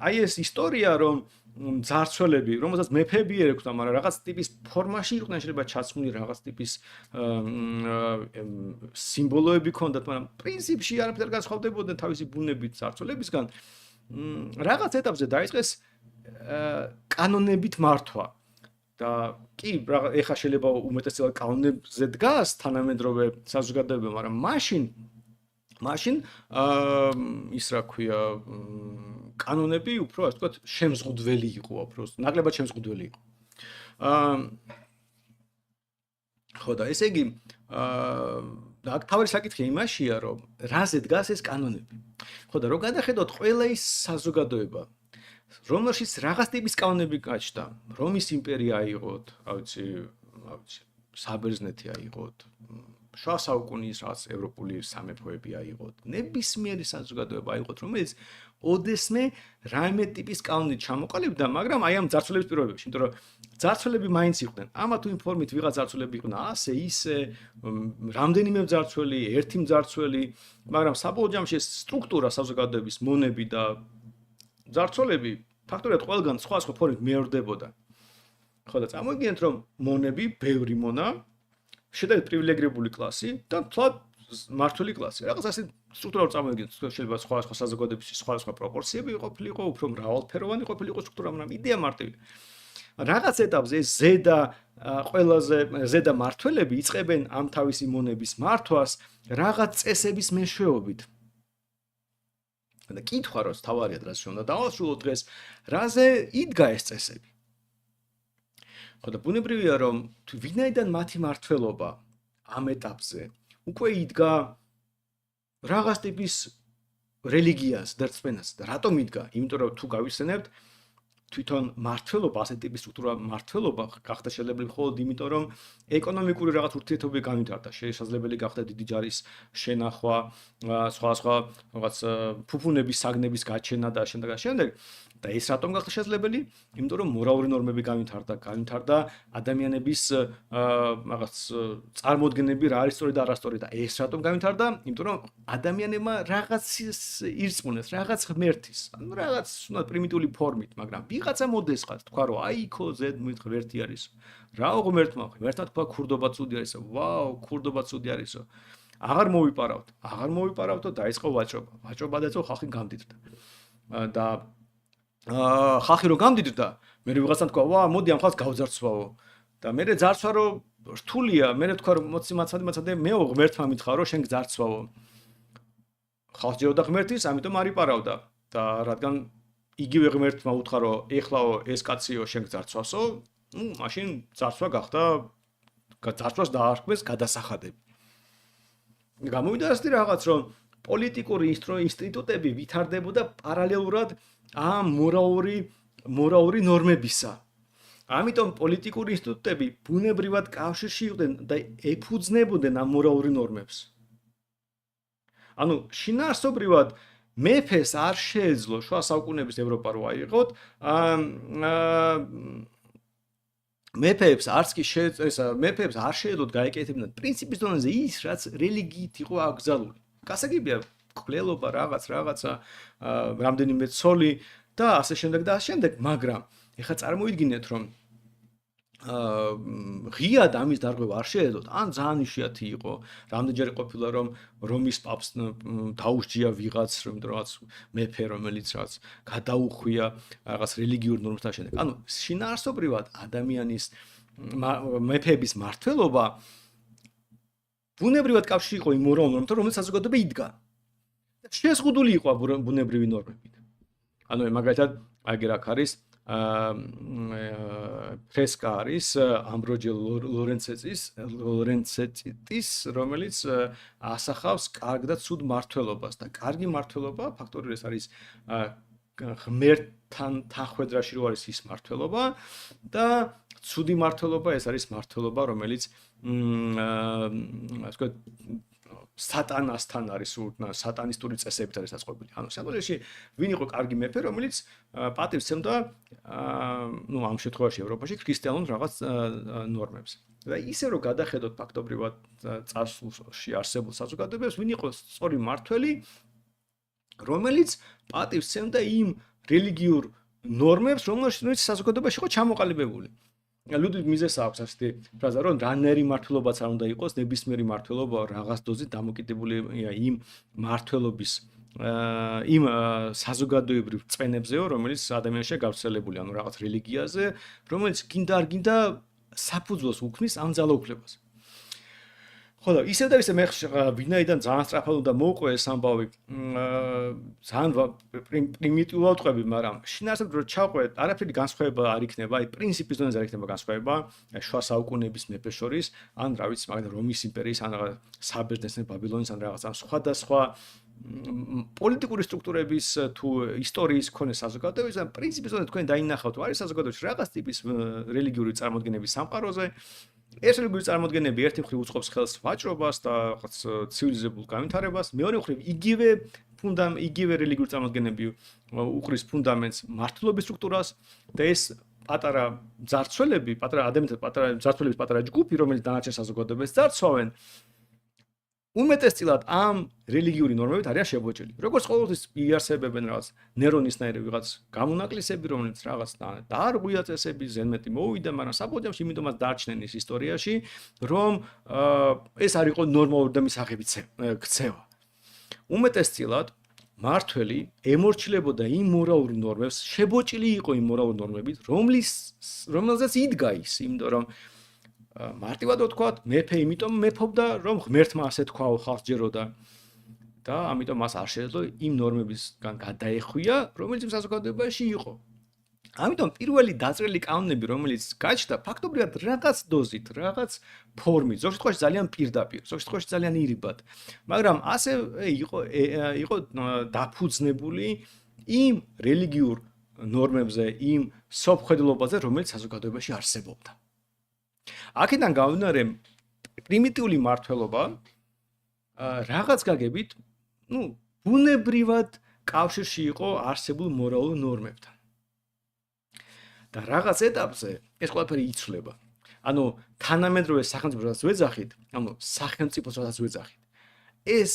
აი ეს ისტორია რომ მძარცველები, რომელსაც მეფეები ერექვდა, მაგრამ რაღაც ტიპის ფორმაში იყვნენ, შეიძლება ჩაცმული რაღაც ტიპის სიმბოლოები ჰქონდათ, მაგრამ პრინციპში არაფერ არ განსხვავდებოდნენ თავისი ბუნებით მძარცველებისგან. რაღაც ეტაპზე დაიწყეს კანონებით მართვა. და კი, ეხლა შეიძლება უმეტესწილად კანონებზე დგას თანამედროვე საზოგადოება, მაგრამ მაშინ ის რა ქვია კანონები უფრო ასე ვთქვათ შემზღუდველი იყო, უფრო ნაკლებად შემზღუდველი იყო. ხო და ესე იგი აქ თავი საკითხი იმაშია, რომ რაზე დგას ეს კანონები. ხო და რო გადახედოთ ყველა ის საზოგადოება, რომელშიც რაღაც ტიპის კანონები გაჩნდა, რომის იმპერია აიღოთ, რა ვიცი, საბერძნეთი აიღოთ, შუა საუკუნის რაღაც ევროპული სამეფოები აიღოთ, ნებისმიერი საზოგადოება აიღოთ, რომელიც ოდესმე რაიმე ტიპის კანონით ჩამოყალიბდა, მაგრამ აი ამ ძარცველების პირობებში, იმიტომ რომ ძარცველები მაინც იყვნენ. ამა თუ იმ ფორმით ვიღაც ძარცველები იყვნენ, ასე ისე, რამდენიმე ძარცველი, ერთი ძარცველი, მაგრამ საბოლოო ჯამში ეს სტრუქტურა საზოგადოების მონები და ძარცველები ფაქტობრივად ყველგან სხვა ფორმით მეორდებოდა. ხო და წარმოგიდგენთ, რომ მონები, ბევრი მონა, შედარებით პრივილეგირებული კლასი და თლად მართველი კლასი. რაღაც ასე სტრუქტურა წარმოგიდგენთ, შეიძლება სხვა საზოგადოებაში სხვა პროპორციები ყოფილიყო, უფრო მრავალფეროვანი ყოფილიყო სტრუქტურა, მაგრამ იდეა მარტივია. რაღაც ეტაპზე ზედა მართველები იწყებენ ამ თავისი მონების მართვას რაღაც წესების მეშვეობით. და კითხვა როც თავარია დღეს უნდა დავასრულოთ დღეს, რაზე იდგა ეს წესები? ხო და ბუნებრივია რომ ვინაიდან მათი მართლობა ამ ეტაპზე უკვე იდგა რაღაც ტიპის რელიგიას და რწმენას და რატომ იდგა? იმიტომ რომ თუ გავიხსენებთ თვითონ მართლობა, ასეთ ტიპის სტრუქტურა მართლობა გახდა შესაძლებელი მხოლოდ იმიტომ, რომ ეკონომიკური რაღაც ურთიერთობები განვითარდა. შესაძლებელი გახდა დიდი ჯარის შენახვა, სხვა რაღაც ფუფუნების საგნების გაჩენა და შემდეგ. და ეს რატომ გახდა შესაძლებელი? იმიტომ რომ მორალური ნორმები განვითარდა ადამიანების რაღაც წარმოდგენები რა არის სწორი და არასწორი და ეს რატომ განვითარდა? იმიტომ რომ ადამიანებმა რაღაც ირწმუნეს, რაღაც ღმერთის, ანუ რაღაც უნდა პრიმიტიული ფორმით, მაგრამ ვიღაცა მოდესხად თქვა რომ აი იქო ზედმით ღმერთი არის. რაო ღმერთმა თქვა ქურდობა ცუდი არისო. ვაუ, ქურდობა ცუდი არისო. აღარ მოვიპარავთ და დაიწყო ვაჭრობა. ვაჭრობა დაიწყო, ხალხი გამდიდრდა. და ხალხი რო გამდიდრდა, მე ვიღაცამ თქვა, ვა, მოდი ამ ხალხს გავძარცვაო. და მე ძარცვა რო რთულია, მე თქვა რომ მოცი მეო ღმერთმა მითხრა რომ შენ გძარცვაო. ხალხს ჯეროდა ღმერთის, ამიტომ არ იპარავდა. და რადგან იგივე ღმერთმა უთხრა რომ ეხლაო ეს კაციო შენ გძარცვასო, მაშინ ძარცვა გახდა ძარცვას დაარქმეს გადასახადები. გამოვიდა ასეთი რაღაც რომ პოლიტიკური ინსტიტუტები ვითარდებოდა პარალელურად ამ მორალური ნორმებისა. ამიტომ პოლიტიკური ინსტიტუტები ბუნებრივად კავშირში იყვნენ და ეფუძნებოდნენ ამ მორალური ნორმებს. ანუ შინაარსობრივად მეფეს არ შეეძლო შუა საუკუნეების ევროპა რო აიღოთ, მეფეებს არ შეეძლოთ გაეკეთებინათ პრინციპის დონეზე ის, რაც რელიგიით იყო აკრძალული. გასაგებია კვლელობა რაღაცა რამდენიმე ცოლი და ასე შემდეგ, მაგრამ ეხლა წარმოიდგინეთ რომ ღიად ამის დარღვევა არ შეეძლოთ, ან ძალიან იშვიათი იყო, რამდენჯერ ყოფილა რომ რომის პაპს დაუსჯია ვიღაც, რაღაც მეფე რომელიც რაც გადაუხვია რაღაც რელიგიურ ნორმებთან შემდეგ. ანუ შინაარსობრივად ადამიანის მეფეების მართლობა ბუნებრივად კავშირში იყო იმ მორალურ ნორმებთან, რომელიც საზოგადოება იდგა. შეზღუდული იყო ბუნებრივი ნორმებით. ანუ მაგალითად აგერ აქ არის ფრესკა არის ამბროჯე ლორენცეტის, რომელიც ასახავს კარგ და ცუდ მართლობას და კარგი მართლობა ფაქტორი ეს არის ღმერთთან თანხვედრაში რო არის ის მართლობა და ცუდი მართლობა ეს არის მართლობა რომელიც ასე ვთქვათ სატანასთან არის სატანისტური წესებით არის დაწყობილი. ანუ სიამოვნებაში ვინ იყო კარგი მეფე, რომელიც პატივს სცემდა ამ შემთხვევაში ევროპაში ქრისტიანულ რაღაც ნორმებს. და ისე რომ გადახედოთ ფაქტობრივად წარსულში არსებულ საზოგადოებებს, ვინ იყო სწორი მმართველი, რომელიც პატივს სცემდა იმ რელიგიურ ნორმებს, რომელშიც საზოგადოებაში იყო ჩამოყალიბებული. ლუდვიგ მიზეს აქვს ასეთი ფრაზა, რომ რანერი მართლობაც არ უნდა იყოს, ნებისმიერი მართლობა რაღაც დოზით დამოკიდებულია იმ მართლობის იმ საზოგადოებრივ წვენებზეო, რომელიც ადამიანშია გავრცელებული, ანუ რაღაც რელიგიაზე, რომელიც გინდა არ გინდა საფუძველს უქმნის ამ ძალაუფლებას. ხო და ისევ და ისე მე ვინაიდან ძალიან სწრაფად უნდა მოვყვე ეს ამბავი, ძალიან პრიმიტიულად ვყვები, მაგრამ შინაარსობრივად ჩავყვე, არაფერი განსხვავება არ იქნება, აი პრინციპის დონეზე არ იქნება განსხვავება შუა საუკუნეების მეფეს შორის, ან რა ვიცი, მაგალითად რომის იმპერიის, ან რაღაც საბერძნეთის, ბაბილონის, ან რაღაც ამ სხვადასხვა პოლიტიკური სტრუქტურების თუ ისტორიის მქონე საზოგადოების, ან პრინციპის დონეზე თქვენ დაინახავთ, არის საზოგადოებაში რაღაც ტიპის რელიგიური წარმოდგენების სამყაროზე. ეს რელიგიური წარმოდგენები ერთი მხრივ უწყობს ხელს ვაჭრობას და რაღაც ცივილიზებულ განვითარებას, მეორე მხრივ იგივე რელიგიური წარმოდგენები უყრის ფუნდამენტს მართლობის სტრუქტურას და ეს პატარა ძარცველები, პატარა ჯგუფი, რომელიც დანარჩენ საზოგადოებას ძარცვავენ, უმეტესწილად ამ რელიგიური ნორმებით არიან შებოჭილი. როგორც ყოველთვის იარსებებენ რაღაც ნერონისნაირი ვიღაც გამონაკლისები, რომელიც რაღაც დაარღვია წესები, ზენმეტი მოვიდა, მაგრამ საბოლოოში იმიტომაც დარჩნენ ის ისტორიაში, რომ ეს არ იყო ნორმალური და მისაღები ქცევა. უმეტესწილად მართველი ემორჩილებოდა იმ მორალურ ნორმებს, შებოჭილი იყო იმ მორალურ ნორმებით, რომელზეც იდგა ის, იმიტომ რომ მარტივად ვთქვათ, მეფე იმიტომ მეფობდა, რომ ღმერთმა ასე თქვაო, ხალხს ჯეროდა და ამიტომ მას არ შეეძლო იმ ნორმებისგან გადაეხვია, რომელიც საზოგადოებაში იყო. ამიტომ პირველი დაწერილი კანონები, რომელიც გაჩნდა, ფაქტობრივად რაღაც დოზით, რაღაც ფორმით, ზოგ შემთხვევაში ძალიან პირდაპირ, ზოგ შემთხვევაში ძალიან ირიბად, მაგრამ ასე იყო დაფუძნებული იმ რელიგიურ ნორმებზე, იმ სოფხედლობაზე, რომელიც საზოგადოებაში არსებობდა. აქედან გამომდინარე, პრიმიტიული მართლობა რაღაც გაგებით, ბუნებრივად კავშირში იყო არსებულ მორალურ ნორმებთან. და რაღაც ეტაპზე ეს ყველაფერი იცვლება. ანუ თანამედროვე სახელმწიფოსაც ვეძახით, სახელმწიფოს რასაც ვეძახით. ეს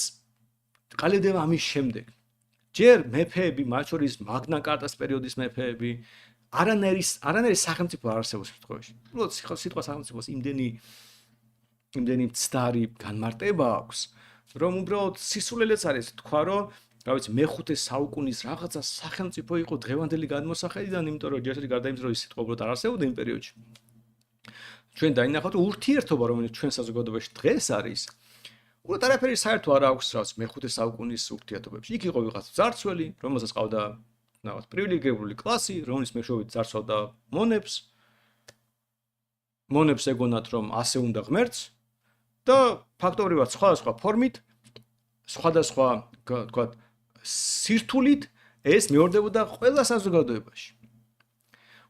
ყალიბდება ამის შემდეგ. ჯერ მეფეები, მათ შორის მაგნა კარტას პერიოდის მეფეები, არანაირი სახელმწიფო არ არსებობს შემთხვევაში. უბრალოდ სიტყვა სახელმწიფოს იმდენი მცდარი განმარტება აქვს, რომ უბრალოდ სისულელეც არის თქვა, რომ მეხუთე საუკუნის რაღაცა სახელმწიფო იყო დღევანდელი გადმოსახედიდან, იმიტომ რომ ჯერ გარდა იმის, რომ ის სიტყვა უბრალოდ არ არსებობდა იმ პერიოდში. ჩვენ დაინახავთ, რომ ურთიერთობა, რომელიც ჩვენ საზოგადოებაში დღეს არის, უბრალოდ არაფერი საერთო არ აქვს რაღაც მეხუთე საუკუნის ურთიერთობებში. იქ იყო ვიღაც ძარცველი, რომელსაც ყავდა რაღაც პრივილეგირებული კლასი, რომლის მეშვეობით ძარცვავდა მონებს. მონებს ეგონათ, რომ ასე უნდა ღმერთს და ფაქტობრივად სხვადასხვა ფორმით, სხვადასხვა თქვათ სირთულით ეს მეორდებოდა ყველა საზოგადოებაში.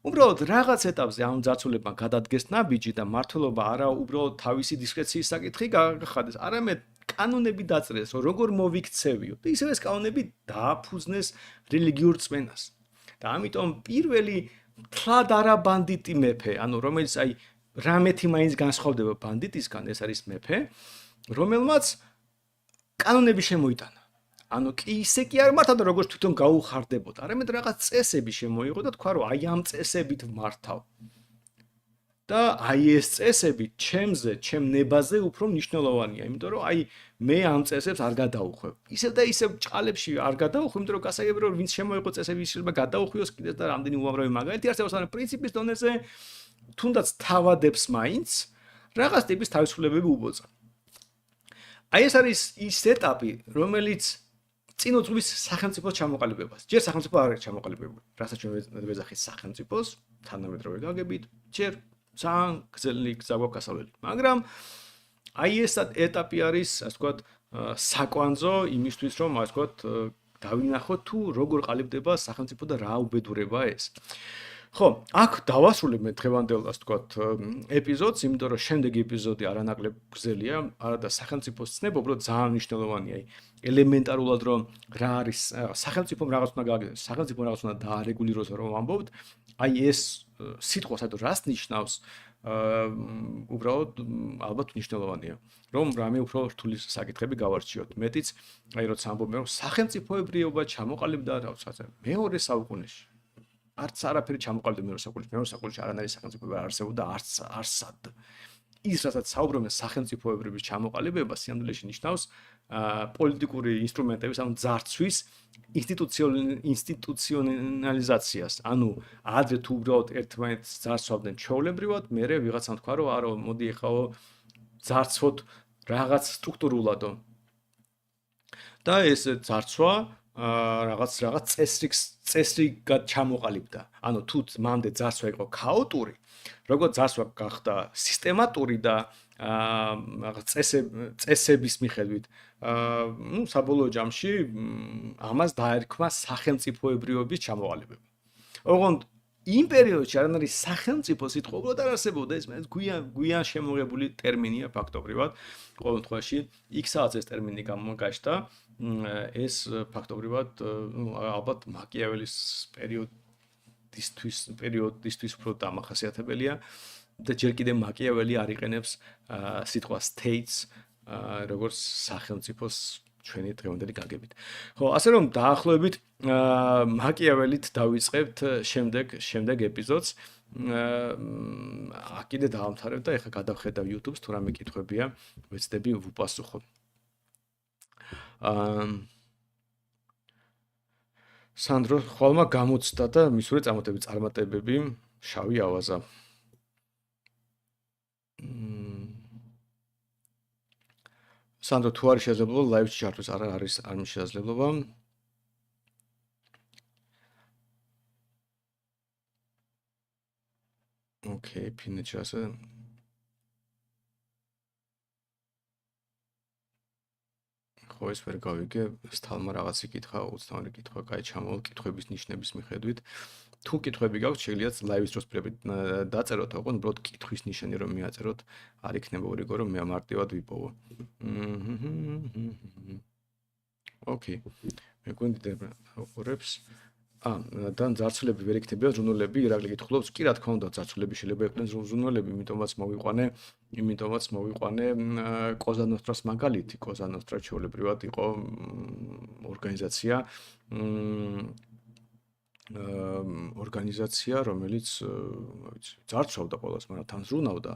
უბრალოდ რაღაც ეტაპზე ამ ძარცვულებმა გადადგეს ნაბიჯი და მართლობა არა უბრალოდ თავისი დისკრეციის საკითხი გახადეს, არამედ კანონები დაწერეს, რომ როგორ მოვიქცევიო და ისევ ეს კანონები დააფუძნეს რელიგიურ რწმენას. და ამიტომ პირველი თლად არა ბანდიტი მეფე, რომელიც რამეთი მაინც განსხვავდება ბანდიტისგან, ეს არის მეფე, რომელმაც კანონები შემოიტანა. კი ისე კი არ მართავდა, როგორც თვითონ გაუხარდებოდა, არამედ რაღაც წესები შემოიღო და თქვა, რომ ამ წესებით ვმართავ. და ეს წესები ჩემ ნებაზე უფრო მნიშვნელოვანია, იმიტომ რომ მე ამ წესებს არ გადაუხვევ. ისევ და ისევ ჭყალებში არ გადაუხვევ, იმიტომ რომ გასაგებია, რომ ვინც შემოიღო წესები, ის შეიძლება გადაუხვიოს კიდეც და რამდენი უამრავი მაგალითი არსებობს, მაგრამ პრინციპის დონეზე თუნდაც თავადებს მაინც რაღაც ტიპის თავისუფლებები უბოძა. ეს არის ის ეტაპი, რომელიც წინ უძღვის სახელმწიფოს ჩამოყალიბებას. ჯერ სახელმწიფო არ არის ჩამოყალიბებული, რასაც ჩვენ ვეძახით სახელმწიფოს, თანამედროვე გაგებით, ჯერ ძალიან გრძელი გზა გვაქვს გასავლელი. მაგრამ ეს ეტაპი არის, ასე ვთქვათ, საკვანძო იმისთვის, რომ ასე ვთქვათ, დავინახოთ თუ როგორ ყალიბდება სახელმწიფო და რა უბედურება ეს. ხო, აქ დავასრულებ მე დღევანდელ, ასე ვთქვათ, ეპიზოდს, იმიტომ რომ შემდეგი ეპიზოდი არანაკლებ გრძელია, არადა სახელმწიფოს ცნება, უბრალოდ ძალიან მნიშვნელოვანია. ელემენტარულად რომ რა არის სახელმწიფომ რაღაც უნდა გააკეთოს, სახელმწიფომ რაღაც უნდა დაარეგულიროს, რომ ვამბობთ, ეს სიტყვა საერთოდ რას ნიშნავს, უბრალოდ ალბათ მნიშვნელოვანია, რომ რამე უფრო რთული საკითხები გავარჩიოთ. მეტიც, როცა ამბობენ, რომ სახელმწიფოებრიობა ჩამოყალიბდა რაღაცა მეორე საუკუნეში. არც არაფერი ჩამოყალიბდა მეორე საუკუნეში არანაირი სახელმწიფოება არ არსებობდა, არსად. ის რასაც საუბრობენ სახელმწიფოებრიობის ჩამოყალიბება სიამდვილეში ნიშნავს პოლიტიკური ინსტრუმენტების, ძარცვის ინსტიტუციონალიზაციას. ადრე თუ უბრალოდ ერთმანეთს ძარცვავდნენ ჩვეულებრივად, მერე ვიღაცამ თქვა, რომ არა, მოდი ეხაო ძარცვოთ რაღაც სტრუქტურულადო. და ეს ძარცვა რაღაც წესრიგად ჩამოყალიბდა. თუ მამდე ძარცვა იყო ქაოტური, როგორც ძარცვა გახდა სისტემატური და წესების მიხედვით, საბოლოო ჯამში ამას დაერქვა სახელმწიფოებრიობის ჩამოყალიბება. ოღონდ იმ პერიოდში არანაირი სახელმწიფო სიტყვა უბრალოდ არ არსებობდა, ეს გვიან შემოღებული ტერმინია ფაქტობრივად. ყოველ შემთხვევაში, იქ სადაც ეს ტერმინი გამოgašta, ეს ფაქტობრივად ალბათ მაკიაველის პერიოდისთვის უფრო დამახასიათებელია და ჯერ კიდევ მაკიაველი არ იყენებს სიტყვას states როგორც სახელმწიფოს ჩვენი დღევანდელი გაგებით. ხო, ასე რომ დაახლოებით მაკიაველით დავიწყებთ შემდეგ ეპიზოდს. კიდე დავამთავრებ და ეხლა გადავხედავ YouTube-ს, თუ რამე კითხვებია, ვეცდები ვუპასუხო. სანდრო ხოლმე გამოცდა და მისურვე წარმატებები შავი ავაზა. სანდრო თუ არის შესაძლებლობა ლაივში ჩართვას, არ არის შესაძლებლობა. ოკეი, ფინეთში ასე ხო ეს ვერ გავიგე, სტალმა რაღაც იკითხა, უცნაური კითხვა, კაი ჩამოვალ კითხვების ნიშნების მიხედვით თუ კითხვები გაქვთ, შეგიძლიათ ლაივის დროს პირებით დაწეროთ, ოღონდ უბრალოდ კითხვის ნიშანი რომ მიაწეროთ, არ იქნება ორიგო რომ მე მარტივად ვიპოვო. ოკეი. მე გვინდებ უყურებს. და ძარცულები ვერ იქნებიან ზრუნველები, ირაკლი გითხულობს, კი რა თქმა უნდა, ძარცულები შეიძლება იყვნენ ზრუნველები, იმიტომაც მოვიყვანე კოზანოსტრას მაგალითი. კოზანოსტრა ჩვეულებრივად იყო ორგანიზაცია, რომელიც ძარცვავდა ყველას, მაგრამ თან ზრუნავდა.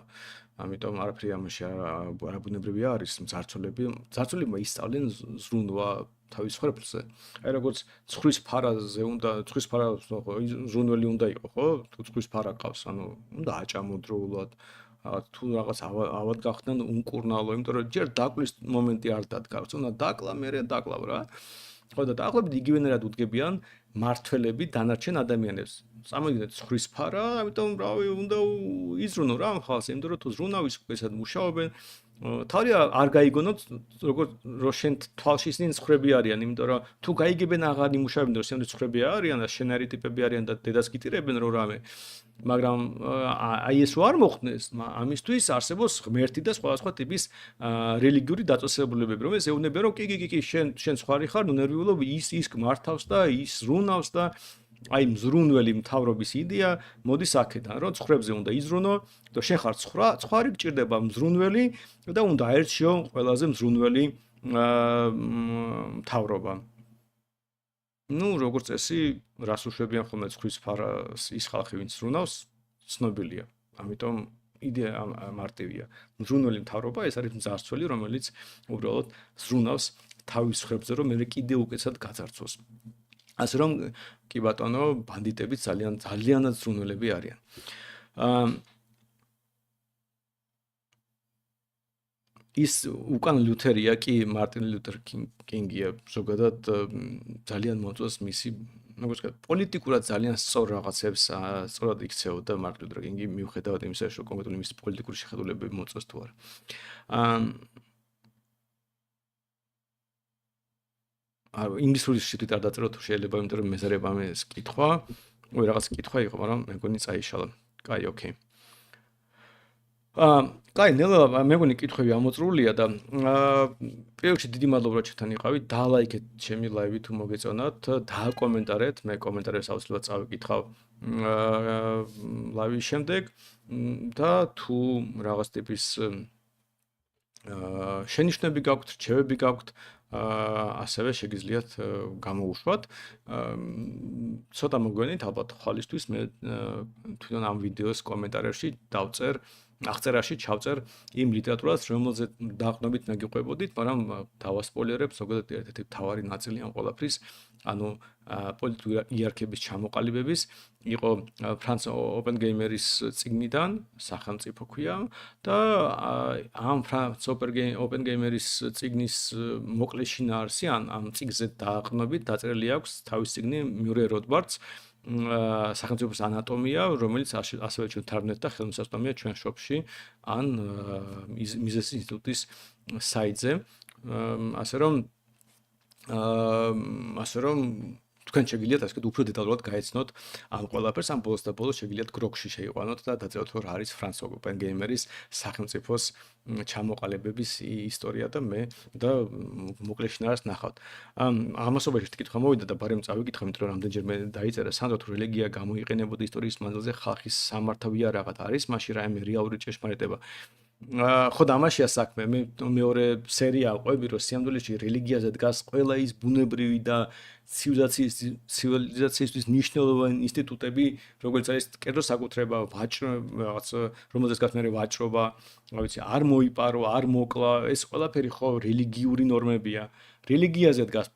ამიტომ არაფერი ამაში არაბუნებრივი არის, ძარცულებმა ისწავლენ ზრუნვა თავის ხერხზე. აი როგორც ცხრის ფარაზე უნდა, ცხრის ფარა ზრუნველი უნდა იყო, ხო? თუ ცხრის ფარა ყავს, ანუ უნდა აჭამო დროულად. თუ რაღაც ავად გახდნენ უმკურნალო, იმიტომ რომ ჯერ დაკლის მომენტი არ დადგა, უნდა დაკლა, მერე დაკლავ რა. ხო და დაახლოებით იგივენერად უდგებიან მართველები დანარჩენ ადამიანებს. წამოვიდნენ ცხრის ფარა, ამიტომ რავი, უნდა იზრუნო რა ამ ხალხს, იმიტომ რომ თუ ზრუნავის უკეთესად მუშაობენ, თავი არ გაიგონოთ, როგორც რო შენ თვალში ისინი ცხვრები არიან, იმიტომ რომ თუ გაიგებენ აღარ იმუშავებენ, რომ შემდგომ ცხვრები არიან და შენარი ტიპები არიან და დედას გიტირებენ რო რამე. მაგრამ აი ეს არ მოხდეს, ამისთვის არსებობს ღმერთი და სხვადასხვა ტიპის რელიგიური დაწესებულებები, რომელიც ეუბნებიან, რომ კი, შენ სხვარი ხარ, ნუ ნერვიულობ, ის მართავს და ის ზრუნავს და აი მზრუნველი მთავრობის იდეა მოდის აქედან, რომ ცხვრებზე უნდა იზრუნო და შენ ხარ ცხარი, გჭირდება მზრუნველი და უნდა აერჩიო ყველაზე მზრუნველი მთავრობა. ნუ როგორც წესი, რას უშვებიან ხოლმე ცხრის ფარას ის ხალხი, ვინც ზრუნავს, ცნობილია. ამიტომ იდეა მარტივია. მზრუნველი მთავრობა ეს არის მძარცველი, რომელიც უბრალოდ ზრუნავს თავის ხერხზე, რომ მე კიდე უკეთესად გაძარცვოს. ასე რომ კი ბატონო, ბანდიტები ძალიანად ზრუნველები არიან. ის უკან ლუთერია კი მარტინ ლუთერ კინგია, ზოგადად ძალიან მოწონს მისი, როგორც ვთქვათ, პოლიტიკურად ძალიან სწორ რაღაცებს სწორად იქცეოდა მარტინ ლუთერ კინგი, მიუხედავად იმისა, რომ კონკრეტული მისი პოლიტიკური შეხედულებები მოწონს თუ არა. ინგლისური შრიფტით არ დაწეროთ, შეიძლება, იმიტომ რომ მეზარება ამის კითხვა, რაღაც კითხვა იყო, მაგრამ მეგონი წაიშალა. კაი, ოკეი. კაი, ნელა, მეგონი კითხვები ამოწრულია და პირველ რიგში დიდი მადლობა რომ ჩვენთან იყავით. დალაიქეთ ჩემი ლაივი თუ მოგეწონათ, დააკომენტარეთ, მე კომენტარებს აუცილებლად წავიკითხავ ლაივის შემდეგ და თუ რაღაც ტიპის შენიშვნები გაქვთ, რჩევები გაქვთ, ასევე შეგიძლიათ გამოუშვათ. ცოტა მოგვიანებით ალბათ ხვალისთვის მე თვითონ ამ ვიდეოს კომენტარებში დავწერ აღწერაში ჩავწერ იმ ლიტერატურას, რომელზეც დაყრდნობით მეგიყვებოდით, მაგრამ დავასპოილერებ, ზოგადად ერთ-ერთი მთავარი ნაწილი ამ ყველაფრის, ანუ პოლიტიკური იერარქიების ჩამოყალიბების იყო ფრანც ოპენგეიმერის წიგნიდან, სახელმწიფო ქვია და ამ ფრანც ოპენგეიმერის წიგნის მოკლე შინაარსი ამ წიგნზე დაყრდნობით დაწერილი აქვს თავის წიგნი მიურეი როთბარდს სახელმწიფოს ანატომია, რომელიც ასევე ჩვენ თარგმნეთ და ხელმისაწვდომია ჩვენ შოპში ან მიზეს ინსტიტუტის საიტზე. ასე რომ თქვენ შეგიძლიათ ასე უფრო დეტალურად გაეცნოთ ამ ყველაფერს, ამ ბოლოს და ბოლოს შეგიძლიათ გროგში შეიყვანოთ და დაწეროთ, რომ რა არის ფრანც ოპენგეიმერის სახელმწიფოს ჩამოყალიბების ისტორია და მე და მოკლე შინაარსს ნახავთ. ამასობაში ერთი კითხვა მოვიდა და ბარემ წავიკითხე, იმიტომ რომ რამდენჯერმე დაიწერა, სანდრო თუ რელიგია გამოიყენებოდა ისტორიის მანძილზე ხალხის სამართავია რაღაც არის, მაშინ რაიმე რეალური ჭეშმარიტება. ხო და ამაშია საქმე, მე მეორე სერია აყვები, რომ სიამდვილეში რელიგიაზე დგას ყველა ის ბუნებრივი და ცივილიზაციისთვის მნიშვნელოვანი ინსტიტუტები, როგორც არის კერძო საკუთრება, რაღაც რომელზეც გასმერე ვაჭრობა, რა ვიცი, არ მოიპარო, არ მოკლა, ეს ყველაფერი ხო რელიგიური ნორმებია. რელიგიაზე დგას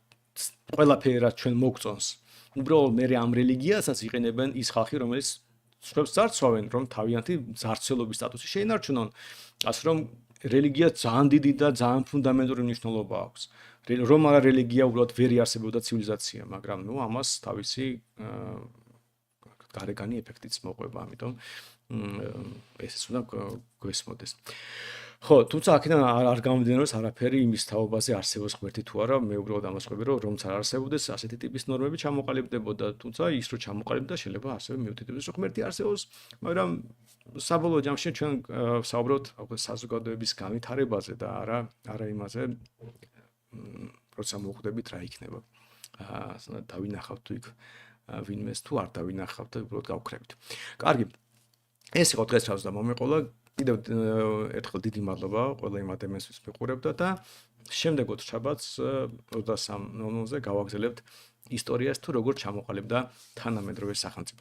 ყველაფერი, რაც ჩვენ მოგწონს. უბრალოდ მე ამ რელიგიასაც იყენებენ ის ხალხი, რომელიც სხვებს ძარცვავენ, რომ თავიანთი ძარცველობის სტატუსი შეინარჩუნონ. ასე რომ რელიგია ძალიან დიდი და ძალიან ფუნდამენტური მნიშვნელობა აქვს. რომ არა რელიგია უბრალოდ ვერ იარსებოდა ცივილიზაცია, მაგრამ ნუ ამას თავისი გარეგანი ეფექტიც მოყვება, ამიტომ ესეც უნდა გვესმოდეს. ხო, თუმცა აქედან არ გამომდინარეობს არაფერი იმის თაობაზე არსებობს ღმერთი თუ არა, მე უბრალოდ ამას ყვები, რომ რომც არ არსებობდეს, ასეთი ტიპის ნორმები ჩამოყალიბდებოდა, თუმცა ის რო ჩამოყალიბდა, შეიძლება ასევე მივხვდეთ, რომ ღმერთი არსებობს, მაგრამ საბოლოო ჯამში ჩვენ საუბრობთ საზოგადოების განვითარებაზე და არა იმაზე, როცა მოხვდებით რა იქნება. დავინახავთ თუ იქ ვინმეს თუ არ დავინახავთ და უბრალოდ გავქრებით. კარგი. ეს იყო დღეს რა მომეყოლა. კიდევ ერთხელ დიდი მადლობა ყველა იმ ადამიანს, ვინც მიყურებდა და შემდეგოთ შაბათს 23:00-ზე გავაგზავნებთ ისტორიას თუ როგორ ჩამოყალიბდა თანამედროვე სახელმწიფო.